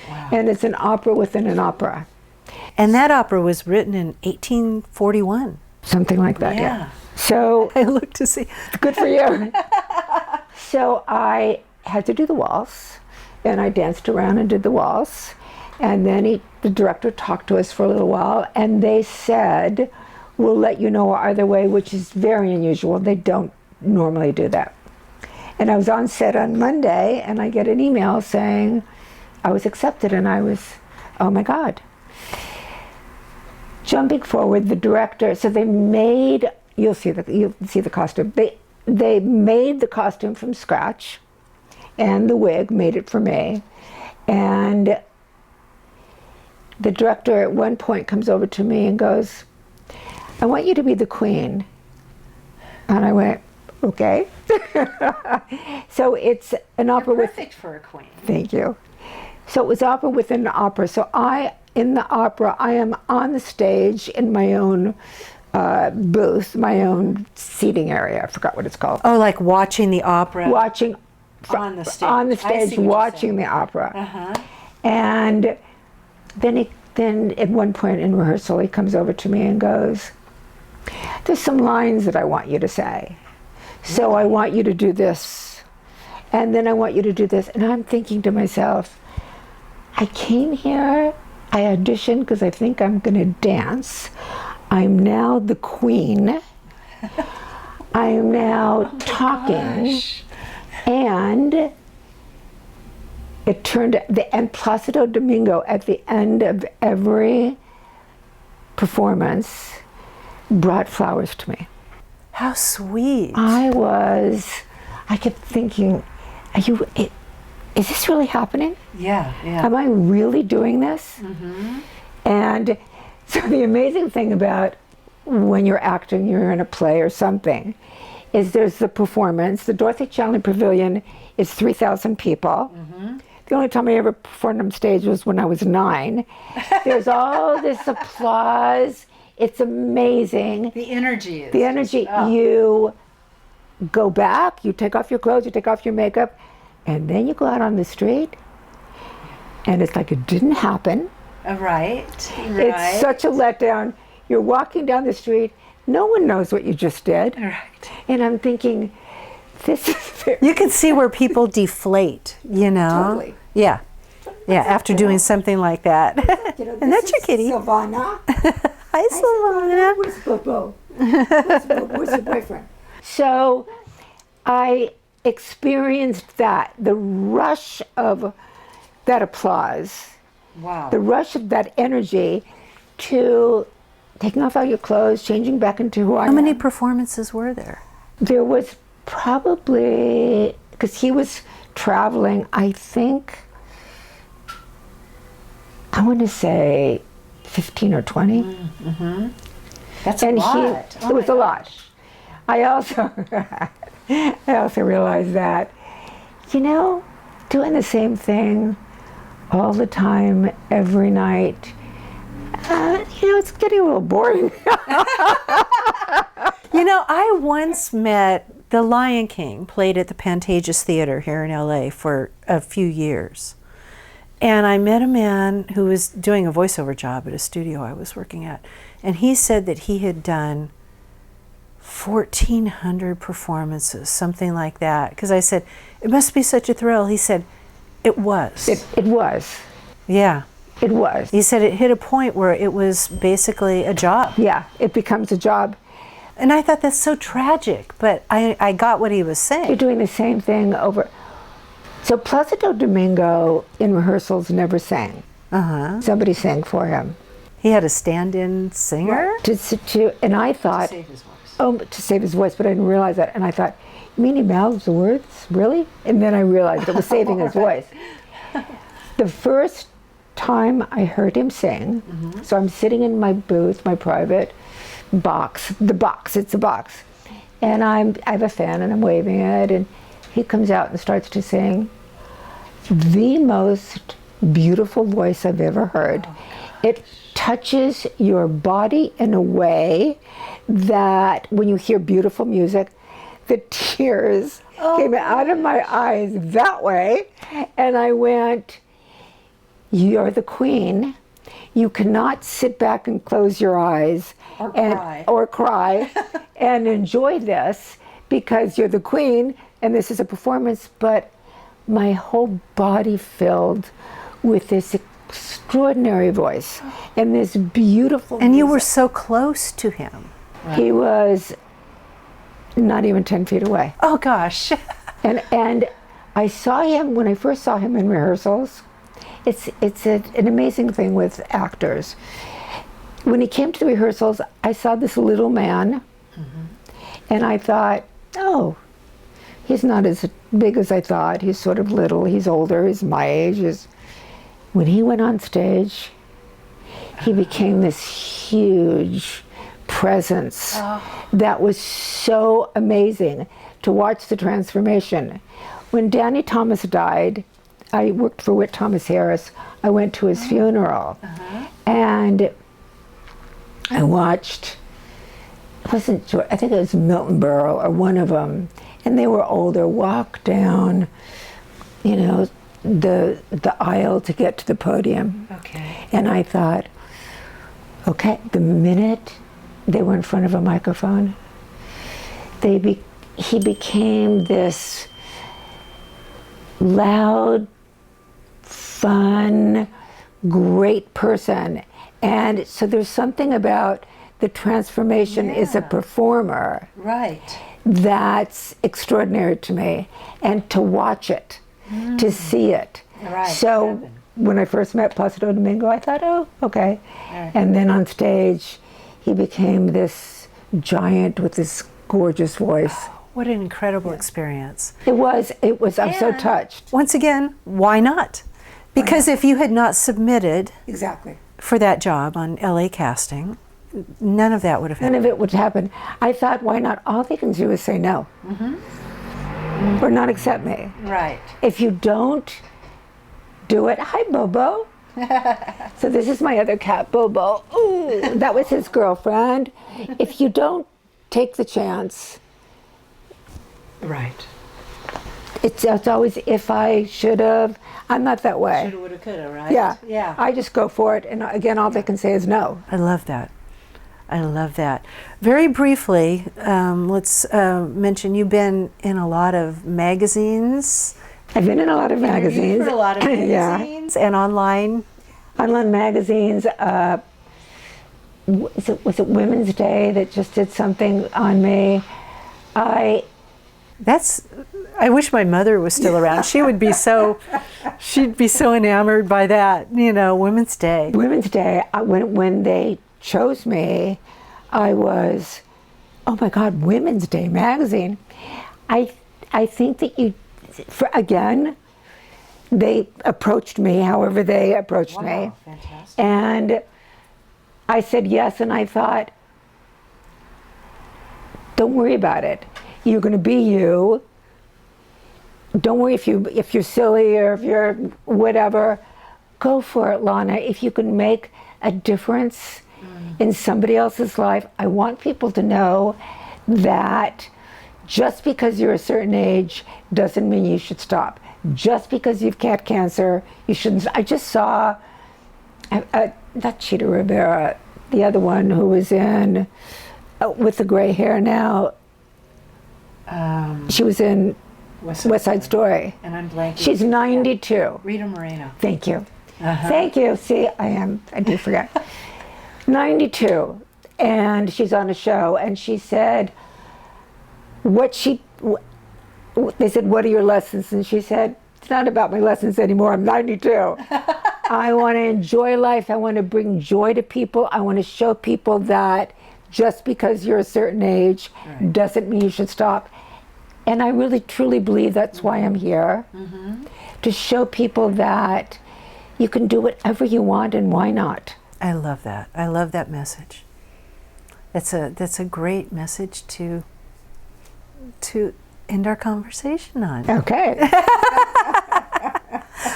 Wow. And it's an opera within an opera. And that opera was written in 1841. Something like that, yeah. So I looked to see. Good for you. So I had to do the waltz, and I danced around and did the waltz. And then the director talked to us for a little while, and they said, we'll let you know either way, which is very unusual. They don't normally do that. And I was on set on Monday, and I get an email saying I was accepted, and I was, oh my God. Jumping forward, the director, so they made, you'll see the costume. They made the costume from scratch, and the wig made it for me. And the director at one point comes over to me and goes, I want you to be the Queen. And I went, okay. So it's an opera You're perfect for a queen. Thank you. So it was opera within an opera. So in the opera, I am on the stage in my own booth, my own seating area. I forgot what it's called. Oh, like watching the opera. Watching on the stage. on the I see stage, what you're watching saying. the opera. Uh-huh. And then at one point in rehearsal, he comes over to me and goes, "There's some lines that I want you to say. So I want you to do this. And then I want you to do this." And I'm thinking to myself, I came here, I auditioned because I think I'm going to dance. I'm now the queen. I am now talking. Gosh. And it turned, and Placido Domingo at the end of every performance brought flowers to me. How sweet. I kept thinking, is this really happening? Yeah. Am I really doing this? Mm-hmm. And so the amazing thing about when you're acting, you're in a play or something, is there's the performance. The Dorothy Chandler Pavilion is 3,000 people. Mm-hmm. The only time I ever performed on stage was when I was 9. There's all this applause. It's amazing. The energy is. The energy. You go back, you take off your clothes, you take off your makeup, and then you go out on the street, and it's like it didn't happen. Right. It's such a letdown. You're walking down the street, no one knows what you just did. Right. And I'm thinking, this is very... You can see where people deflate, you know? Totally. Yeah. Yeah, after doing something like that. And that's your kitty. Silvana. Hi, Silvana. Where's Bobo? Where's the boyfriend? So I experienced that, the rush of that applause, Wow. the rush of that energy to taking off all your clothes, changing back into who I am. How many performances were there? There was probably, because he was traveling, I think, I want to say 15 or 20. Mm-hmm. That's And a lot. it was a lot. I also realized that, doing the same thing all the time, every night, it's getting a little boring. I once met the Lion King, played at the Pantages Theater here in LA for a few years. And I met a man who was doing a voiceover job at a studio I was working at. And he said that he had done 1,400 performances, something like that. Because I said, it must be such a thrill. He said, it was. It was. Yeah. It was. He said it hit a point where it was basically a job. Yeah, it becomes a job. And I thought that's so tragic, but I got what he was saying. You're doing the same thing over. So Placido Domingo in rehearsals never sang. Uh-huh. Somebody sang for him. He had a stand-in singer? And I thought, To save his voice. oh, to save his voice, but I didn't realize that. And I thought, you mean he mouths the words? Really? And then I realized it was saving his voice. The first time I heard him sing, so I'm sitting in my booth, my private box, it's a box. And I have a fan and I'm waving it, and he comes out and starts to sing the most beautiful voice I've ever heard. It touches your body in a way that when you hear beautiful music, the tears came out of my eyes that way. And I went, you're the queen. You cannot sit back and close your eyes or cry and enjoy this because you're the queen and this is a performance, but my whole body filled with this extraordinary voice and this beautiful And you music. were so close to him. He was not even 10 feet away. Oh, gosh. And I saw him, when I first saw him in rehearsals, it's an amazing thing with actors. When he came to the rehearsals, I saw this little man, and I thought, oh, he's not as big as I thought. He's sort of little, he's older, he's my age. When he went on stage, he became this huge presence that was so amazing to watch the transformation. When Danny Thomas died, I worked for Whit Thomas Harris. I went to his funeral, and I watched. It wasn't George, I think it was Milton Berle or one of them, and they were older. Walk down, you know, the aisle to get to the podium. Okay. And I thought, okay, the minute they were in front of a microphone, he became this loud, fun, great person. And so there's something about the transformation as a performer that's extraordinary to me. And to watch it, to see it. So when I first met Placido Domingo, I thought, oh, okay. And then on stage, he became this giant with this gorgeous voice. What an incredible experience. It was, I'm so touched. Once again, why not? Because if you had not submitted for that job on LA Casting, none of that would have happened. None of it would happen. I thought, why not? All they can do is say no. Or not accept me. Right. If you don't do it, hi Bobo. So this is my other cat, Bobo. Ooh, that was his girlfriend. If you don't take the chance, it's always if I should have. I'm not that way. Shoulda, woulda, coulda, right? Yeah. I just go for it, and again, all they can say is no. I love that. I love that. Very briefly, let's mention you've been in a lot of magazines. I've been in a lot of magazines. For a lot of magazines and online. Online magazines. Was it Women's Day that just did something on me? I wish my mother was still around. She'd be so enamored by that, you know, Women's Day. Women's Day, when they chose me, I was, oh my God, Women's Day magazine. I think that again, they approached me however they approached me. Fantastic. And I said yes, and I thought, don't worry about it. You're going to be you. Don't worry if you're silly or if you're whatever. Go for it, Launa. If you can make a difference in somebody else's life, I want people to know that just because you're a certain age doesn't mean you should stop. Just because you've cat cancer, you shouldn't. I just saw, not Cheetah Rivera, the other one who was in, with the gray hair now. She was in West Side Story. And I'm blanking. She's 92. Yeah. Rita Moreno. Thank you. Thank you. See, I do forget. 92. And she's on a show, and she said, they said, what are your lessons? And she said, it's not about my lessons anymore. I'm 92. I want to enjoy life. I want to bring joy to people. I want to show people that just because you're a certain age doesn't mean you should stop. And I really, truly believe that's why I'm here, to show people that you can do whatever you want and why not. I love that. I love that message. That's a great message to end our conversation on. Okay.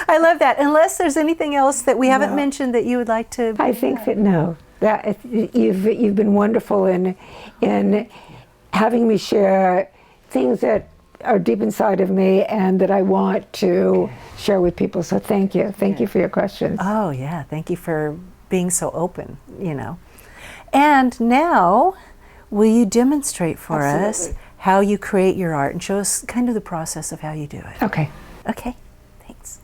I love that. Unless there's anything else that we haven't mentioned that you would like to. I think that no. That you've been wonderful in having me share things that are deep inside of me and that I want to share with people. So thank you. Thank you for your questions. Oh yeah, thank you for being so open, you know. And now, will you demonstrate for us how you create your art and show us kind of the process of how you do it? Okay. Okay, thanks.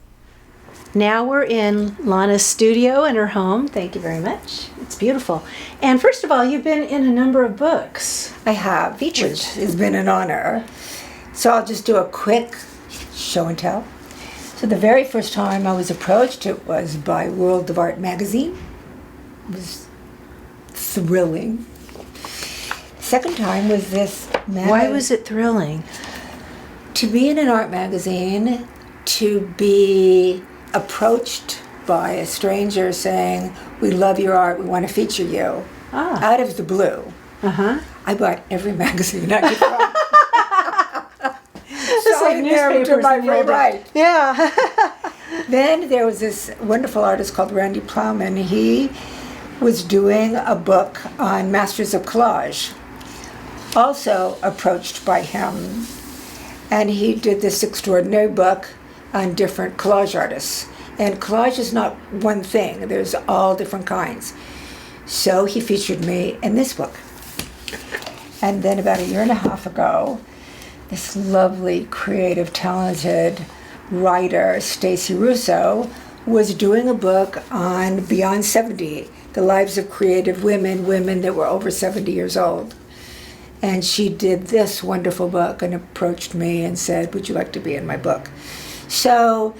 Now we're in Launa's studio in her home. Thank you very much. It's beautiful. And first of all, you've been in a number of books. I have, Featured. which has been an honor. So I'll just do a quick show and tell. So the very first time I was approached, it was by World of Art magazine. It was thrilling. Second time was this magazine. Why was it thrilling? To be in an art magazine, to be approached by a stranger saying, we love your art, we want to feature you, out of the blue. I bought every magazine I could find. It's like newspapers. Right. Yeah. Then there was this wonderful artist called Randy Plowman. He was doing a book on Masters of Collage, also approached by him. And he did this extraordinary book on different collage artists. And collage is not one thing, there's all different kinds. So he featured me in this book. And then about a year and a half ago, this lovely, creative, talented writer, Stacey Russo, was doing a book on Beyond 70, the lives of creative women that were over 70 years old. And she did this wonderful book and approached me and said, would you like to be in my book? So,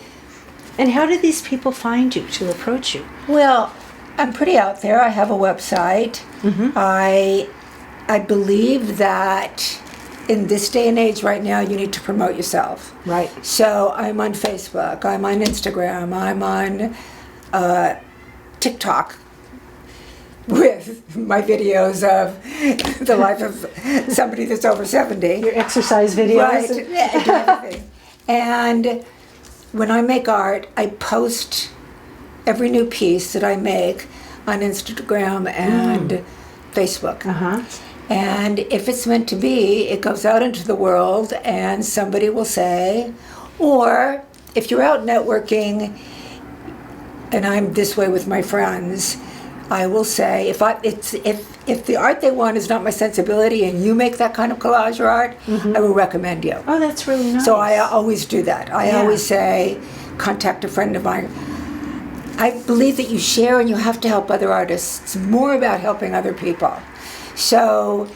And how did these people find you to approach you? well, I'm pretty out there. I have a website. I believe that in this day and age right now, you need to promote yourself. Right. So I'm on Facebook, I'm on Instagram, I'm on TikTok with my videos of the life of somebody that's over 70. Your exercise videos. Right, yeah, I do everything. And when I make art, I post every new piece that I make on Instagram and Facebook. Uh-huh. And if it's meant to be, it goes out into the world and somebody will say, or if you're out networking, and I'm this way with my friends, I will say, if the art they want is not my sensibility and you make that kind of collage or art, I will recommend you. Oh, that's really nice. So I always do that. I always say, contact a friend of mine. I believe that you share and you have to help other artists. It's more about helping other people. So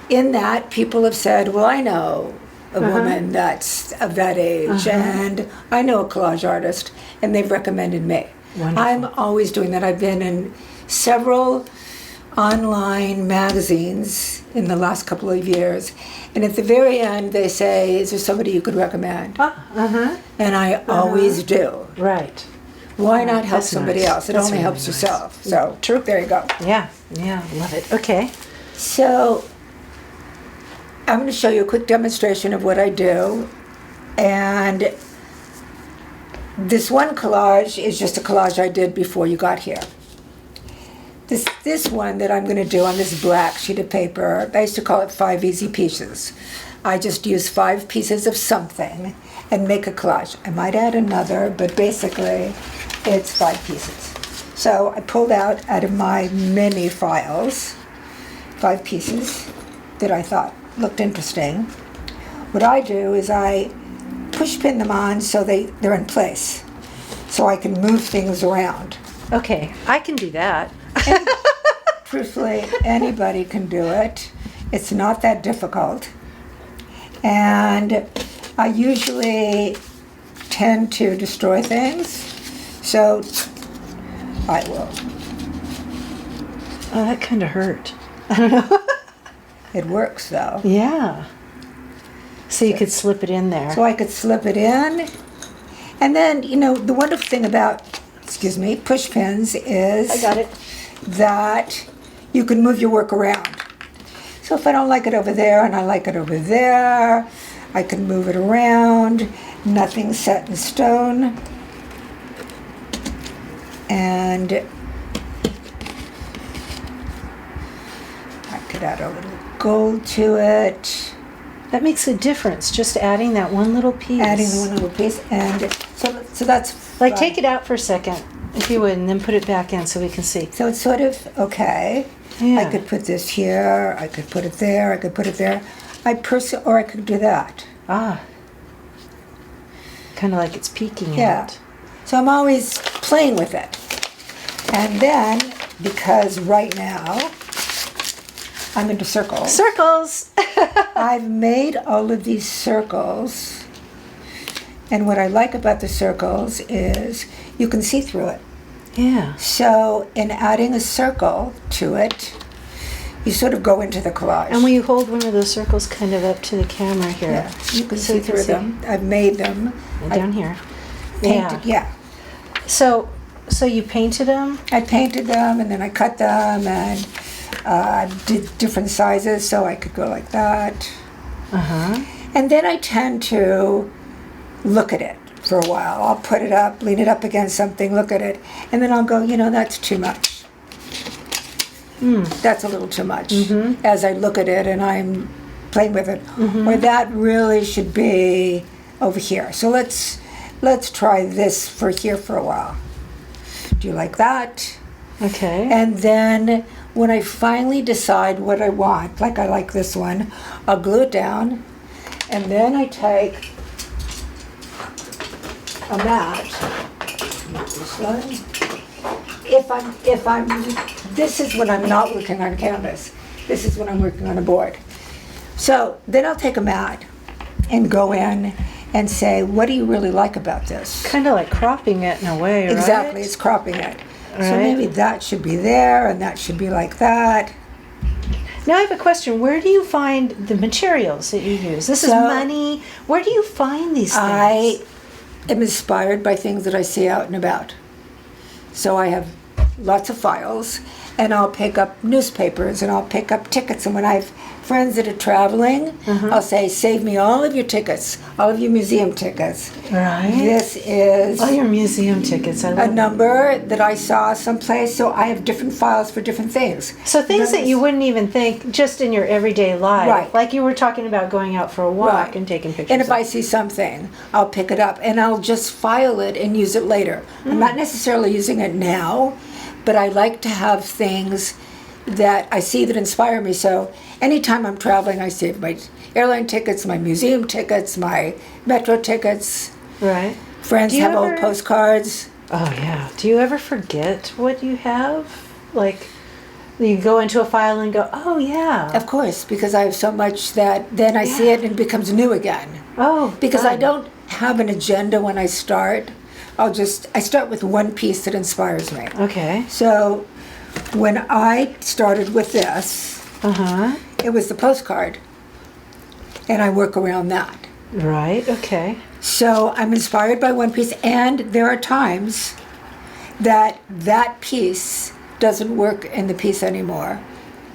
in that, people have said, well, I know a woman that's of that age, and I know a collage artist, and they've recommended me. Wonderful. I'm always doing that. I've been in several online magazines in the last couple of years, and at the very end, they say, is there somebody you could recommend? And I always do. Right. Why not help That's somebody nice. else? It That's only really helps nice. yourself. So True. there you go. Yeah, love it. Okay. So I'm going to show you a quick demonstration of what I do. And this one collage is just a collage I did before you got here. This one that I'm going to do on this black sheet of paper, I used to call it 5 easy pieces. I just use 5 pieces of something and make a collage. I might add another, but basically it's 5 pieces. So I pulled out of my mini files 5 pieces that I thought looked interesting. What I do is I push pin them on so they're in place, so I can move things around. Okay, I can do that. Truthfully, anybody can do it. It's not that difficult. And I usually tend to destroy things, so I will. Oh, that kind of hurt. It works though. Yeah. So you could slip it in there. So I could slip it in. And then, the wonderful thing about, push pins is I got it. that you can move your work around. So if I don't like it over there and I like it over there, I can move it around. Nothing's set in stone. And I could add a little gold to it. That makes a difference, just adding that one little piece. Adding the one little piece. And so that's Like, take it out for a second, if you would, and then put it back in so we can see. So it's sort of, okay. Yeah. I could put this here, I could put it there, I could put it there. Or I could do that. Ah. Kind of like it's peeking Yeah. out. So I'm always playing with it. And then, because right now, I'm into circles. Circles! I've made all of these circles. And what I like about the circles is you can see through it. Yeah. So in adding a circle to it, you sort of go into the collage. And will you hold one of those circles kind of up to the camera here? Yeah, you can So see you can through see. them. I've made them. And down here. Painted, yeah. So you painted them? I painted them and then I cut them and did different sizes so I could go like that. Uh-huh. And then I tend to look at it for a while. I'll put it up, lean it up against something, look at it, and then I'll go, that's too much. That's a little too much. As I look at it and I'm playing with it. Or that really should be over here. So let's try this for here for a while. Do you like that? Okay. And then when I finally decide what I want, like I like this one, I'll glue it down, and then I take a mat. This one. This is when I'm not working on canvas. This is when I'm working on a board. So then I'll take a mat and go in and say, what do you really like about this? Kind of like cropping it in a way, right? Exactly, it's cropping it. So Right. maybe that should be there and that should be like that. Now I have a question. Where do you find the materials that you use? This is So- money. Where do you find these things? I am inspired by things that I see out and about. So I have lots of files, and I'll pick up newspapers and I'll pick up tickets. And when I have friends that are traveling, I'll say, save me all of your tickets, all of your museum tickets. Right. This is Oh, your museum tickets. I a love number that I saw someplace, so I have different files for different things. So things that you wouldn't even think just in your everyday life. Right. Like you were talking about going out for a walk Right. and taking pictures. And if of. I see something, I'll pick it up and I'll just file it and use it later. I'm not necessarily using it now, but I like to have things that I see that inspire me. So anytime I'm traveling, I save my airline tickets, my museum tickets, my metro tickets. Right. Friends Do you have old ever- postcards. Oh, yeah. Do you ever forget what you have? Like, you go into a file and go, oh, yeah. Of course, because I have so much that then I see it and it becomes new again. Oh, Because I fun. don't have an agenda when I start. I start with one piece that inspires me. Okay. So when I started with this, Uh-huh. it was the postcard. And I work around that. Right. Okay. So I'm inspired by one piece, and there are times that that piece doesn't work in the piece anymore.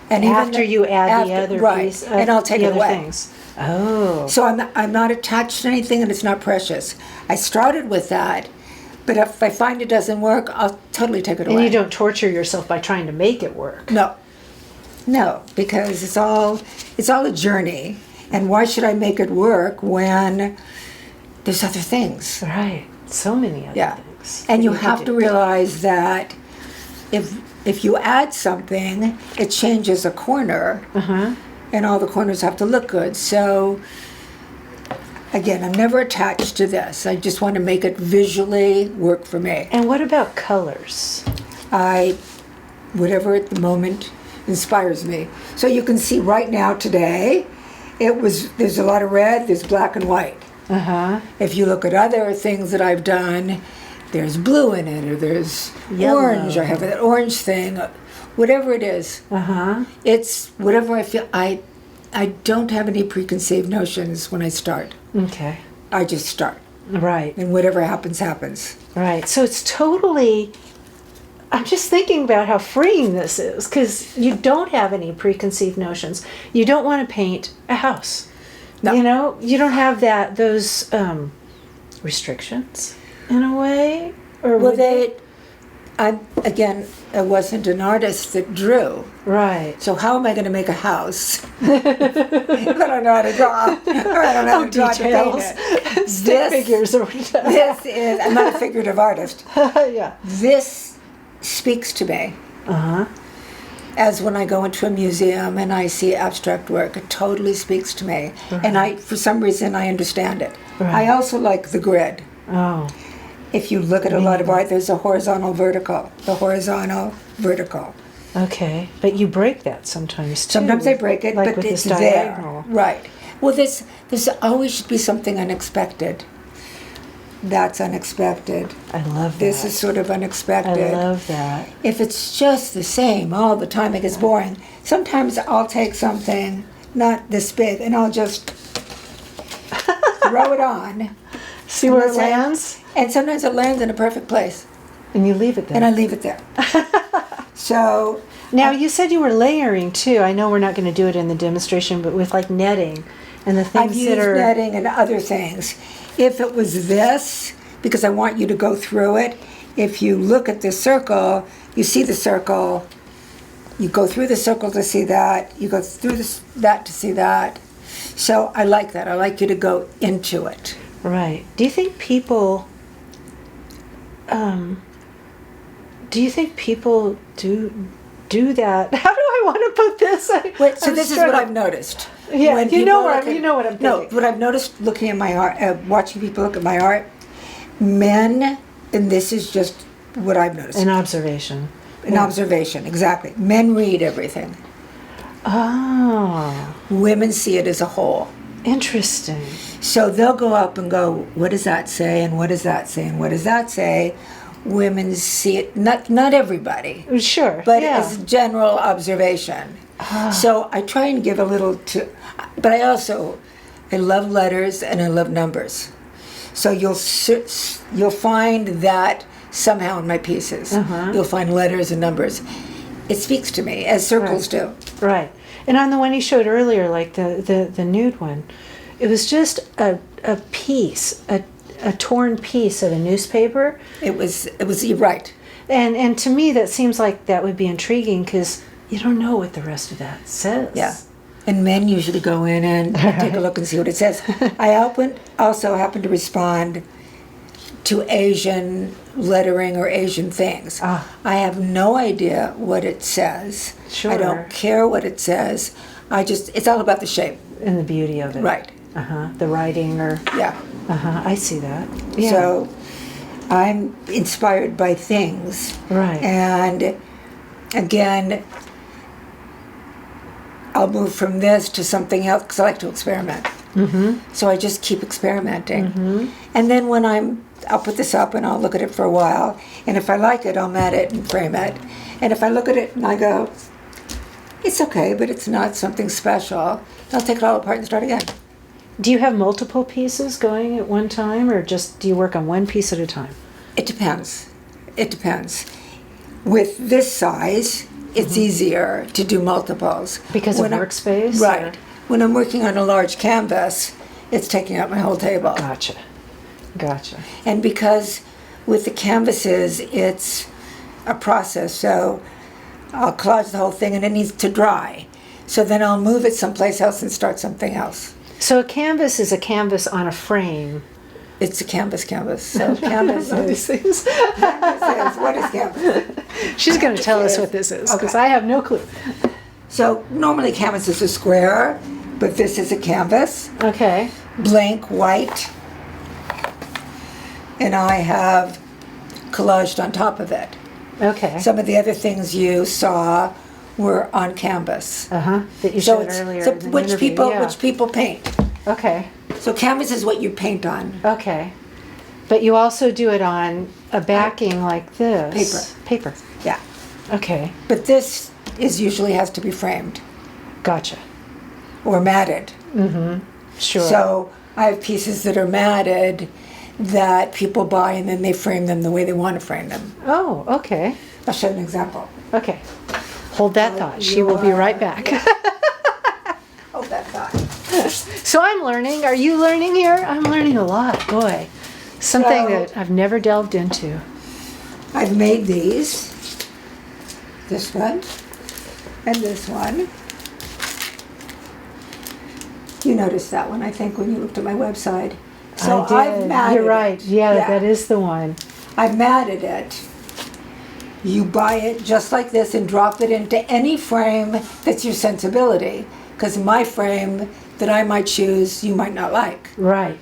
And After you add the other right, piece, and I'll take the it other away. things. Oh. So I'm not attached to anything, and it's not precious. I started with that, but if I find it doesn't work, I'll totally take it away. And you don't torture yourself by trying to make it work. No, because it's all a journey. And why should I make it work when there's other things? Right. So many other Yeah. things. And that you could have do. to realize that if you add something, it changes a corner, Uh-huh. and all the corners have to look good. So again, I'm never attached to this. I just want to make it visually work for me. And what about colors? Whatever at the moment inspires me. So you can see right now today, there's a lot of red, there's black and white. Uh-huh. If you look at other things that I've done, there's blue in it, or there's Yellow. orange. I have that orange thing, whatever it is. Uh-huh. It's whatever I feel. I don't have any preconceived notions when I start. Okay. I just start, Right. and whatever happens, happens. Right. So it's totally, I'm just thinking about how freeing this is, because you don't have any preconceived notions. You don't want to paint a house. No. You know, you don't have those restrictions in a way. Or Well, would you? I wasn't an artist that drew. Right. So how am I going to make a house if I don't know how to draw, or I don't know how to draw to paint it? Stick figures or whatever. This is, I'm not a figurative artist. Yeah. This speaks to me. Uh-huh. As when I go into a museum and I see abstract work, it totally speaks to me. And for some reason, I understand it. Right. I also like the grid. Oh. If you look at a lot of art, there's a horizontal, vertical. The horizontal, vertical. Okay. But you break that sometimes too. Sometimes I break it, like but with it's this there. diagonal. Right. Well, there's always should be something unexpected. That's unexpected. I love that. This is sort of unexpected. I love that. If it's just the same all the time, it gets boring. Sometimes I'll take something not this big and I'll just throw it on. See where it Listen. lands? And sometimes it lands in a perfect place. And you leave it there. And I leave it there. So, Now, you said you were layering too. I know we're not going to do it in the demonstration, but with like netting and the things I've used that are. netting and other things. If it was this, because I want you to go through it. If you look at the circle, you see the circle. You go through the circle to see that. You go through that to see that. So I like that. I like you to go into it. Right. Do you think people do that? How do I want to put this? Wait, so this is what I've noticed. Yeah, When you know people what I'm thinking. No, what I've noticed looking at my art, watching people look at my art, men, and this is just what I've noticed. An observation. An observation, exactly. Men read everything. Oh, Women see it as a whole. interesting. So they'll go up and go, what does that say? And what does that say? And what does that say? Women see it, not everybody, Sure. but yeah. as general observation. So I try and give a little but I love letters and I love numbers. So you'll find that somehow in my pieces. You'll find letters and numbers. It speaks to me, as circles do. Right. And on the one you showed earlier, like the nude one, it was just a piece, a torn piece of a newspaper. It was you're right. And to me that seems like that would be intriguing because you don't know what the rest of that says. Yeah. And men usually go in and take a look and see what it says. I also happen to respond to Asian lettering or Asian things. I have no idea what it says. Sure. I don't care what it says. It's all about the shape. And the beauty of it. Right. The writing or... Yeah. I see that. Yeah. So I'm inspired by things. Right. And again, I'll move from this to something else because I like to experiment. So I just keep experimenting. And then when I'll put this up and I'll look at it for a while. And if I like it, I'll mat it and frame it. And if I look at it and I go, it's okay, but it's not something special, I'll take it all apart and start again. Do you have multiple pieces going at one time, or just do you work on one piece at a time? It depends. It depends. With this size, it's easier to do multiples. Because of workspace? Right. Or? When I'm working on a large canvas, it's taking up my whole table. Gotcha. And because with the canvases, it's a process, so I'll collage the whole thing and it needs to dry. So then I'll move it someplace else and start something else. So a canvas is a canvas on a frame. It's a canvas. So canvas is... What is canvas? She's going to tell us what this is, because I have no clue. So normally canvases are square, but this is a canvas. Okay. Blank white. And I have collaged on top of it. Okay. Some of the other things you saw were on canvas. That you showed earlier. In the which people paint. Okay. So canvas is what you paint on. Okay. But you also do it on a backing like this. Paper. Yeah. Okay. But this usually has to be framed. Gotcha. Or matted. Sure. So I have pieces that are matted that people buy and then they frame them the way they want to frame them. Oh, okay. I'll show you an example. Okay. Hold that thought. She will be right back. Hold that thought. So I'm learning. Are you learning here? I'm learning a lot. Boy. Something that I've never delved into. I've made these. This one. And this one. You noticed that one, I think, when you looked at my website. So I did. I've matted You're right. it. Yeah, that is the one. I've matted it. You buy it just like this and drop it into any frame that's your sensibility. Because my frame that I might choose, you might not like. Right.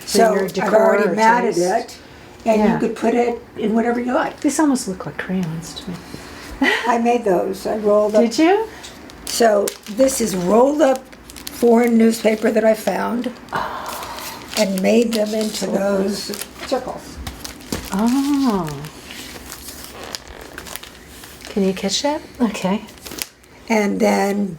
So your I've decor already matted taste. it, and you could put it in whatever you like. These almost look like crayons to me. I made those. I rolled up. Did you? So this is rolled up foreign newspaper that I found and made them into those circles. Oh. Can you catch that? Okay. And then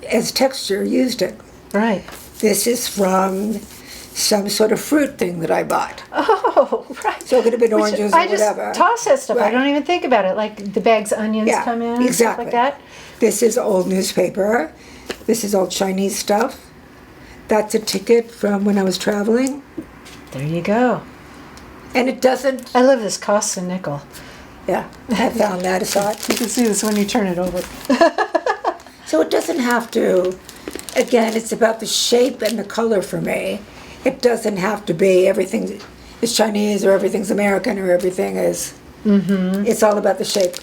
as texture used it. Right. This is from some sort of fruit thing that I bought. Oh, right. So it could have been oranges or whatever. I just toss that stuff. I Right. don't even think about it. Like the bags onions come in and stuff like that. This is old newspaper. This is old Chinese stuff. That's a ticket from when I was traveling. There you go. And it doesn't, I love this costs a nickel. yeah, I found that. I saw it. You can see this when you turn it over. So it doesn't have to, again, it's about the shape and the color for me. It doesn't have to be everything is Chinese or everything's American or everything is, it's all about the shape.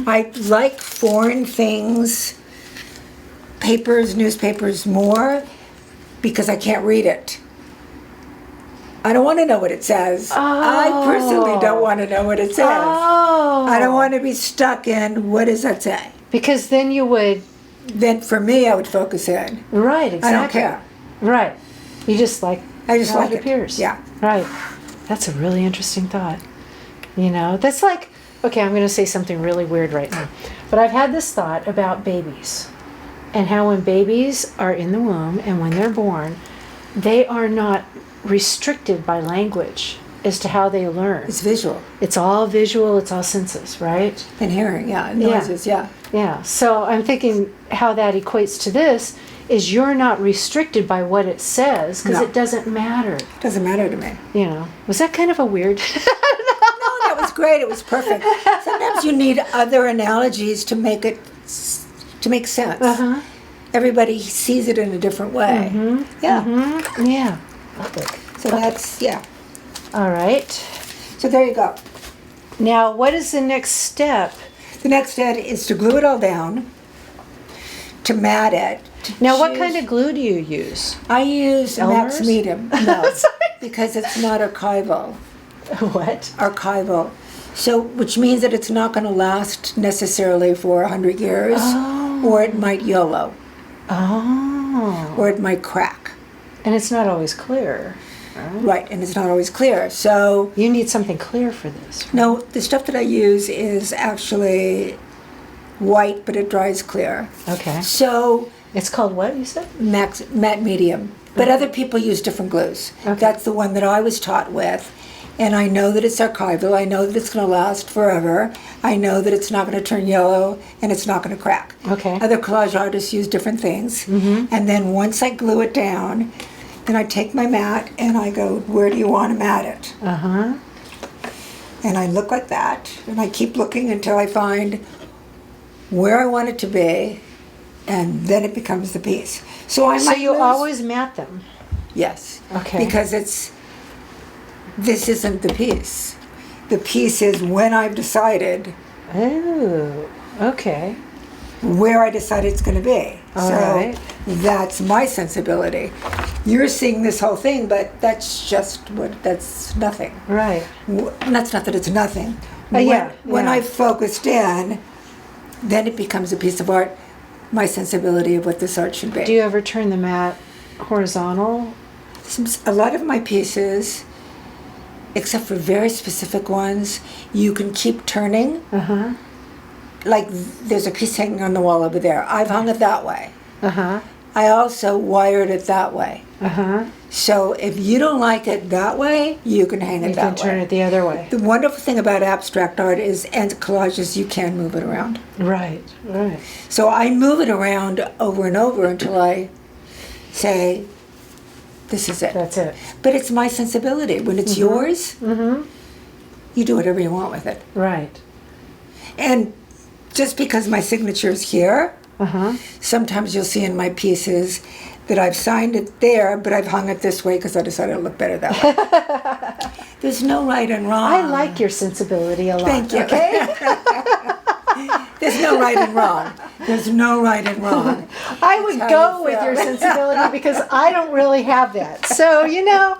I like foreign things, papers, newspapers more because I can't read it. I don't want to know what it says. I personally don't want to know what it says. I don't want to be stuck in what does that say. Because then you would... Then for me, I would focus in. Right, exactly. I don't care. Right. You just like I just how like it it. appears. Yeah. Right. That's a really interesting thought. You know, that's like, okay, I'm going to say something really weird right now. But I've had this thought about babies and how when babies are in the womb and when they're born, they are not restricted by language as to how they learn. It's visual. It's all visual, it's all senses, right? And hearing, yeah. Noises, yeah. Yeah. So I'm thinking how that equates to this is you're not restricted by what it says because No. it doesn't matter. Doesn't matter to me. You know, was that kind of a weird? No, that was great. It was perfect. Sometimes you need other analogies to make it to make sense. Everybody sees it in a different way. Yeah. Yeah. Perfect. So that's All right. So there you go. Now, what is the next step? The next step is to glue it all down, to mat it. Now, what kind of glue do you use? I use Max Elmer's? Medium. No, because it's not archival. What? Archival. So, which means that it's not going to last necessarily for 100 years, or it might YOLO, Oh. or it might crack. And it's not always clear. Right, and it's not always clear. So, You need something clear for this. no, the stuff that I use is actually white, but it dries clear. Okay. So, It's called what, you said? matte medium. But other people use different glues. Okay. That's the one that I was taught with. And I know that it's archival. I know that it's going to last forever. I know that it's not going to turn yellow and it's not going to crack. Okay. Other collage artists use different things. And then once I glue it down, then I take my mat and I go, where do you want to mat it? Uh-huh. And I look like that. And I keep looking until I find where I want it to be. And then it becomes the piece. So I So might you lose- always mat them? Yes. Okay. Because this isn't the piece. The piece is when I've decided Oh, okay. where I decide it's going to be. All so right. that's my sensibility. You're seeing this whole thing, but that's nothing. Right. And that's not that it's nothing. When yeah. I've focused in, then it becomes a piece of art, my sensibility of what this art should be. Do you ever turn the mat horizontal? A lot of my pieces, except for very specific ones, you can keep turning. Uh-huh. Like there's a piece hanging on the wall over there. I've hung it that way. Uh-huh. I also wired it that way. Uh-huh. So if you don't like it that way, you can hang it You that can turn way. it the other way. The wonderful thing about abstract art is, and collages, you can move it around. Right, right. So I move it around over and over until I say, this is it. That's it. But it's my sensibility. When it's yours, you do whatever you want with it. Right. And just because my signature is here, Uh-huh. sometimes you'll see in my pieces that I've signed it there, but I've hung it this way because I decided it looked better that way. There's no right and wrong. I like your sensibility a lot. Thank you. Okay? There's no right and wrong. There's no right and wrong. I would how go you with feel. your sensibility because I don't really have that. So, you know.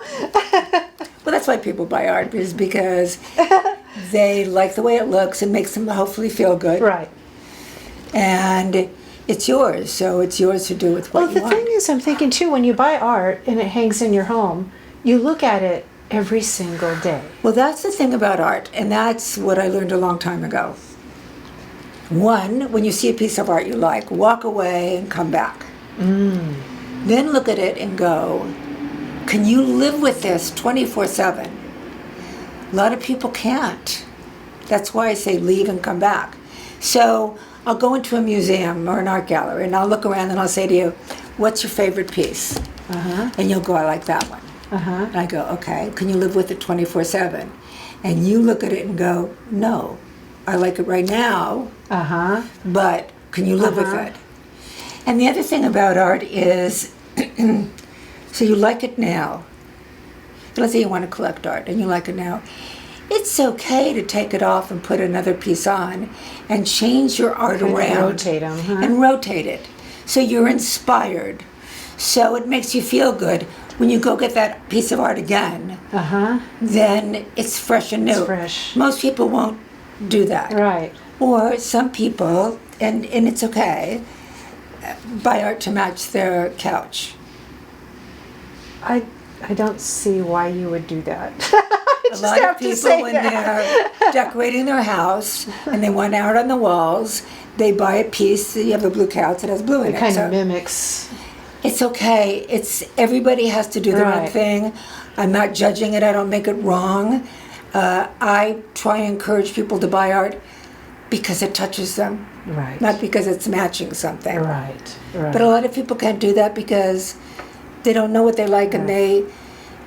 Well, that's why people buy art, is because they like the way it looks. It makes them hopefully feel good. Right. And it's yours, so it's yours to do with what Well, you the want. thing is, I'm thinking too, when you buy art and it hangs in your home, you look at it every single day. Well, that's the thing about art, and that's what I learned a long time ago. One, when you see a piece of art you like, walk away and come back. Then look at it and go, can you live with this 24/7? A lot of people can't. That's why I say leave and come back. So I'll go into a museum or an art gallery and I'll look around and I'll say to you, what's your favorite piece? And you'll go, I like that one. And I go, okay, can you live with it 24/7? And you look at it and go, no, I like it right now, but can you live with it? And the other thing about art is, so you like it now. Let's say you want to collect art and you like it now. It's okay to take it off and put another piece on and change your art around. Rotate them, and rotate it. So you're inspired. So it makes you feel good. When you go get that piece of art again, then it's fresh and new. It's fresh. Most people won't do that. Right. Or some people, and it's okay, buy art to match their couch. I don't see why you would do that. A lot of people, when they're decorating their house and they want art on the walls, they buy a piece. You have a blue couch that has blue in it. It kind of mimics. It's okay. Everybody has to do their own thing. I'm not judging it. I don't make it wrong. I try and encourage people to buy art because it touches them, Right. not because it's matching something. Right. But a lot of people can't do that because they don't know what they like and they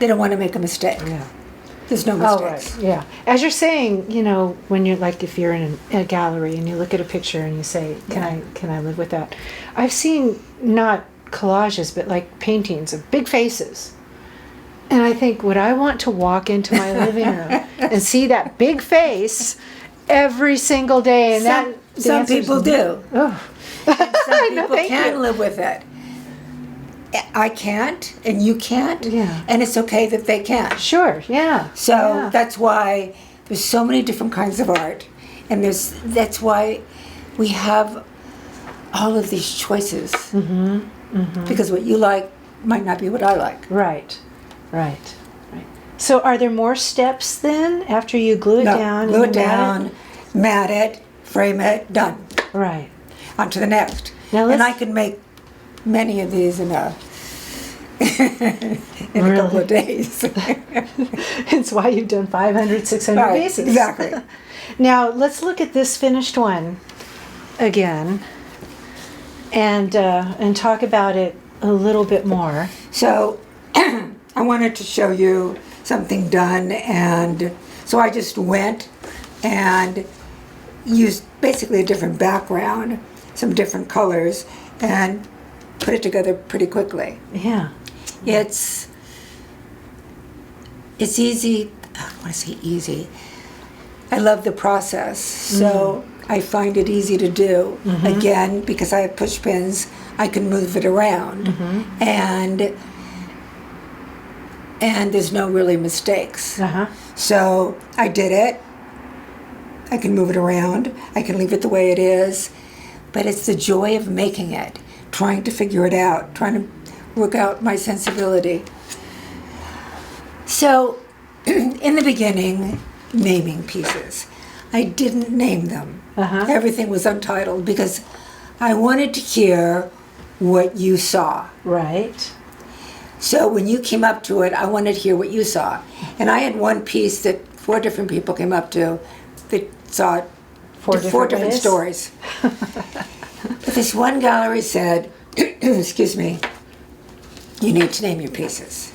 don't want to make a mistake. Yeah. There's no Oh, mistakes. right. Yeah. As you're saying, you know, when you're like, if you're in a gallery and you look at a picture and you say, can I live with that? I've seen not collages, but like paintings of big faces. And I think, would I want to walk into my living room and see that big face every single day? And Some people do. Oh. And some No, people thank can you. live with it. I can't, and you can't. Yeah. And it's okay that they can't. Sure. Yeah. So Yeah. that's why there's so many different kinds of art, and that's why we have all of these choices. Because what you like might not be what I like. Right. Right. Right. So are there more steps then after you glue it down? Glue and it you mat down, mat it, frame it, done. Right. On to the next. Now and let's- I can make many of these in a in a Really? couple of days. It's why you've done 500, 600 Right, pieces. exactly. Now let's look at this finished one again and talk about it a little bit more. So I wanted to show you something done, and so I just went and used basically a different background, some different colors, and put it together pretty quickly. Yeah. It's easy. I want to say easy. I love the process, so I find it easy to do. Again, because I have push pins, I can move it around, and there's no really mistakes. So I did it. I can move it around. I can leave it the way it is, but it's the joy of making it, trying to figure it out, trying to work out my sensibility. So, in the beginning, naming pieces. I didn't name them. Everything was untitled because I wanted to hear what you saw. Right. So when you came up to it, I wanted to hear what you saw. And I had one piece that 4 different people came up to that saw four different ways? stories. But this one gallery said, excuse me, you need to name your pieces.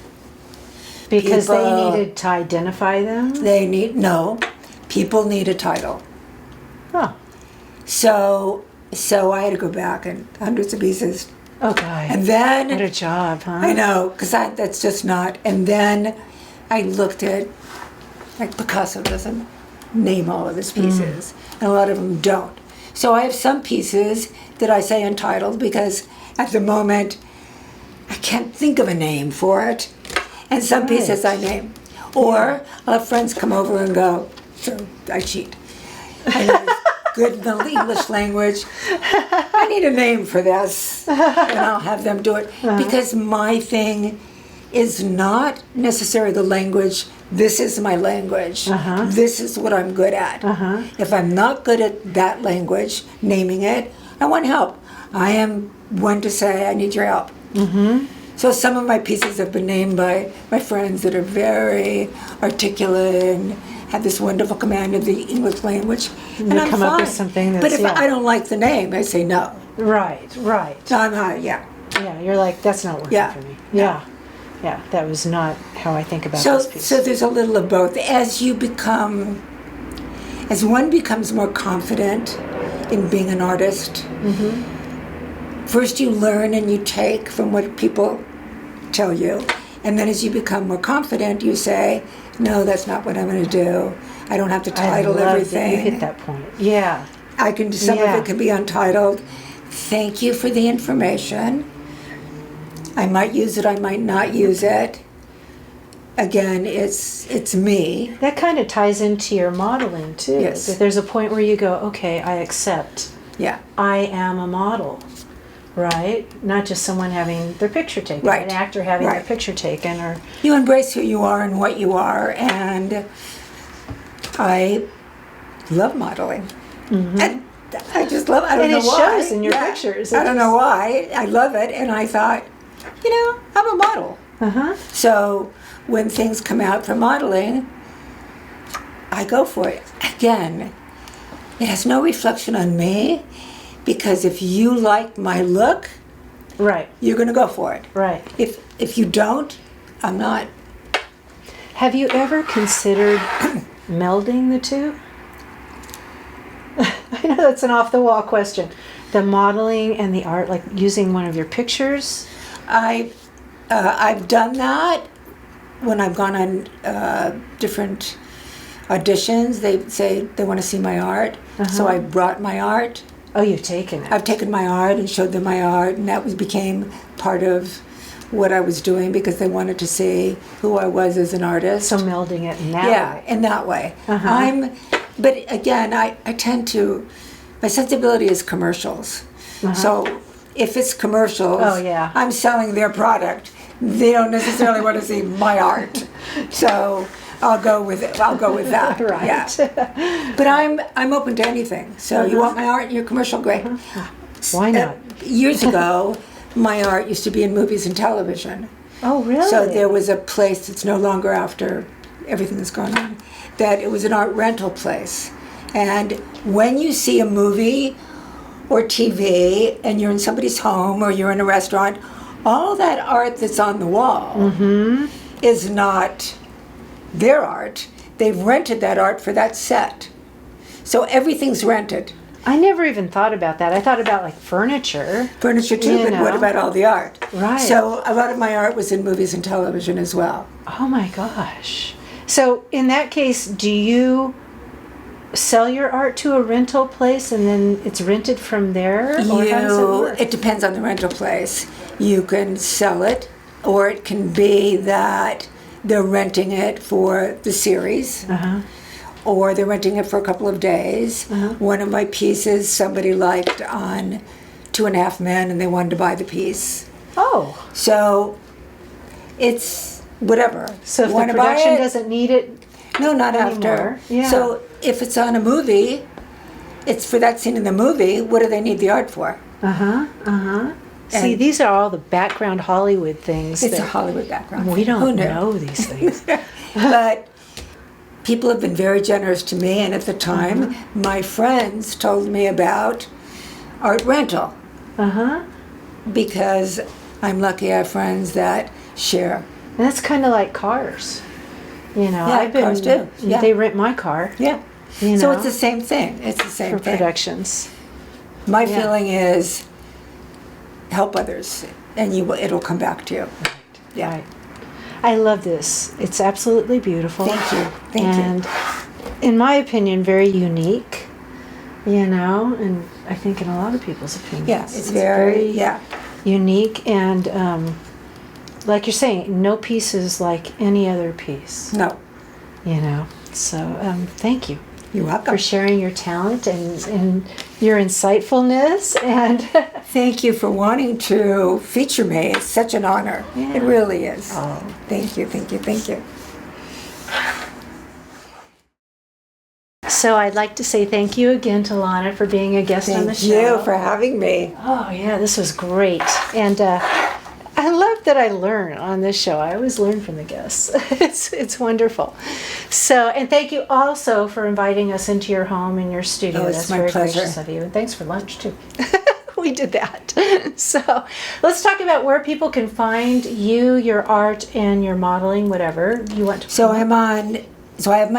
Because People- they needed to identify them? People need a title. Oh. So I had to go back and hundreds of pieces. Oh, God. And then What a job, huh? I know, because that's just not. And then I looked at, like Picasso doesn't name all of his pieces, and a lot of them don't. So I have some pieces that I say untitled because at the moment I can't think of a name for it, and some pieces I name. Or I'll have friends come over and go, so I cheat. I know it's good in the English language. I need a name for this, and I'll have them do it. Because my thing is not necessarily the language. This is my language. This is what I'm good at. If I'm not good at that language, naming it, I want help. I am one to say, I need your help. So some of my pieces have been named by my friends that are very articulate and have this wonderful command of the English language. And I'm come up with fine. something But that's, if I don't like the name, I say no. Right. No, I'm not, yeah. Yeah, you're like, that's not working Yeah. for me. Yeah. Yeah, that was not how I think about So, this piece. so there's a little of both. As one becomes more confident in being an artist, first you learn and you take from what people tell you, and then as you become more confident, you say, no, that's not what I'm going to do. I don't have to title everything. You hit that point. Yeah. I can do some of it can be untitled. Thank you for the information. I might use it, I might not use it. Again, it's me. That kind of ties into your modeling too. Yes. That there's a point where you go, okay, I accept. Yeah. I am a model, right? Not just someone having their picture taken, Right. an actor having Right. their picture taken, or You embrace who you are and what you are, and I love modeling. And I just love it. I don't know why. And it shows in your pictures. I don't know why. I love it, and I thought, I'm a model. So when things come out for modeling, I go for it. Again, it has no reflection on me, because if you like my look, right, you're going to go for it. right. If you don't, I'm not. Have you ever considered melding the two? I know that's an off-the-wall question. The modeling and the art, like using one of your pictures. I've done that when I've gone on different auditions. They say they want to see my art, so I brought my art. Oh, you've taken it. I've taken my art and showed them my art, and that became part of what I was doing, because they wanted to see who I was as an artist. So melding it in that way. In that way. But again, I tend to, my sensibility is commercials. So if it's commercials, I'm selling their product. They don't necessarily want to see my art. So I'll go with it. I'll go with that. Right. Yeah. But I'm open to anything. So you want my art in your commercial? Great. Why not? Years ago, my art used to be in movies and television. Oh, really? So there was a place that's no longer, after everything that's gone on, that it was an art rental place. And when you see a movie or TV and you're in somebody's home or you're in a restaurant, all that art that's on the wall is not their art. They've rented that art for that set. So everything's rented. I never even thought about that. I thought about like furniture. Furniture too, but what about all the art? Right. So a lot of my art was in movies and television as well. Oh my gosh. So in that case, do you sell your art to a rental place and then it's rented from there? Or how does it work? It depends on the rental place. You can sell it, or it can be that they're renting it for the series. Or they're renting it for a couple of days. One of my pieces somebody liked on 2.5 Men, and they wanted to buy the piece. Oh. So it's whatever. So if the production doesn't need it No, not anymore. after. Yeah. So if it's on a movie, it's for that scene in the movie. What do they need the art for? See, these are all the background Hollywood things. It's a that Hollywood background. we Who don't knew? know these things. But people have been very generous to me, and at the time, my friends told me about art rental. Because I'm lucky I have friends that share. And that's kind of like cars. You know, Yeah, cars too. Yeah. They rent my car. Yeah. You So know, it's the same thing. It's the same for thing. productions. My feeling is help others, and it'll come back to you. Yeah. Right. I love this. It's absolutely beautiful. Thank you. Thank you. And in my opinion, very unique. You know, and I think in a lot of people's opinions. Yeah, it's very unique, and like you're saying, no piece is like any other piece. No. You know, so thank you You're welcome. for sharing your talent and your insightfulness, and Thank you for wanting to feature me. It's such an honor. Yeah. It really is. Oh. Thank you, thank you, thank you. so I'd like to say thank you again to Launa for being a guest on the Thank show. you for having me. Oh yeah, this was great, and I love that I learn on this show. I always learn from the guests. It's wonderful. So, and thank you also for inviting us into your home and your studio. Oh, it's That's my very pleasure. gracious of you, and thanks for lunch too. we did that. So let's talk about where people can find you, your art, and your modeling, whatever you want to. So I have my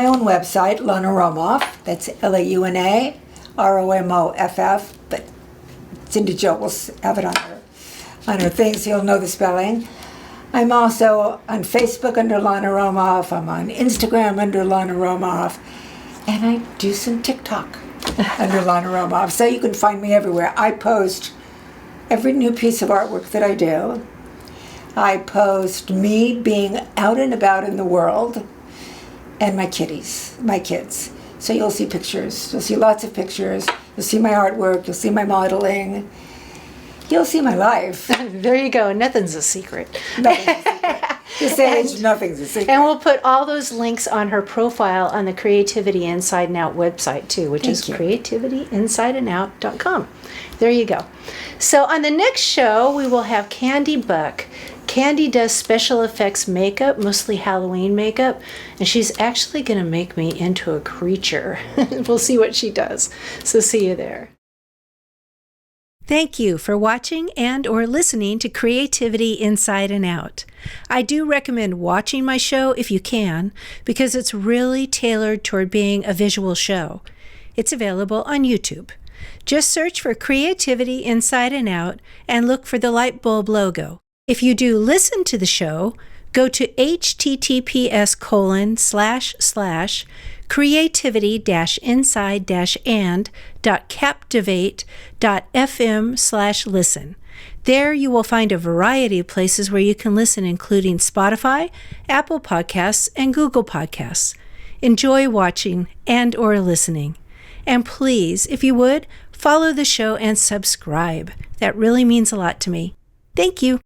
own website, Launa Romoff. That's LAUNA ROMOFF, but Cindy Jo will have it on her thing, so you'll know the spelling. I'm also on Facebook under Launa Romoff. I'm on Instagram under Launa Romoff. And I do some TikTok under Launa Romoff. So you can find me everywhere. I post every new piece of artwork that I do. I post me being out and about in the world and my kids. So you'll see pictures. You'll see lots of pictures. You'll see my artwork. You'll see my modeling. You'll see my life. There you go. Nothing's a secret. Nothing's a secret. This age, nothing's a secret. And we'll put all those links on her profile on the Creativity Inside and Out website too, which is creativityinsideandout.com. There you go. So on the next show, we will have Candy Buck. Candy does special effects makeup, mostly Halloween makeup, and she's actually going to make me into a creature. We'll see what she does. So see you there. Thank you for watching and or listening to Creativity Inside and Out. I do recommend watching my show if you can, because it's really tailored toward being a visual show. It's available on YouTube. Just search for Creativity Inside and Out and look for the light bulb logo. If you do listen to the show, go to https://creativity-inside-and.captivate.fm/listen. There you will find a variety of places where you can listen, including Spotify, Apple Podcasts, and Google Podcasts. Enjoy watching and or listening. And please, if you would, follow the show and subscribe. That really means a lot to me. Thank you.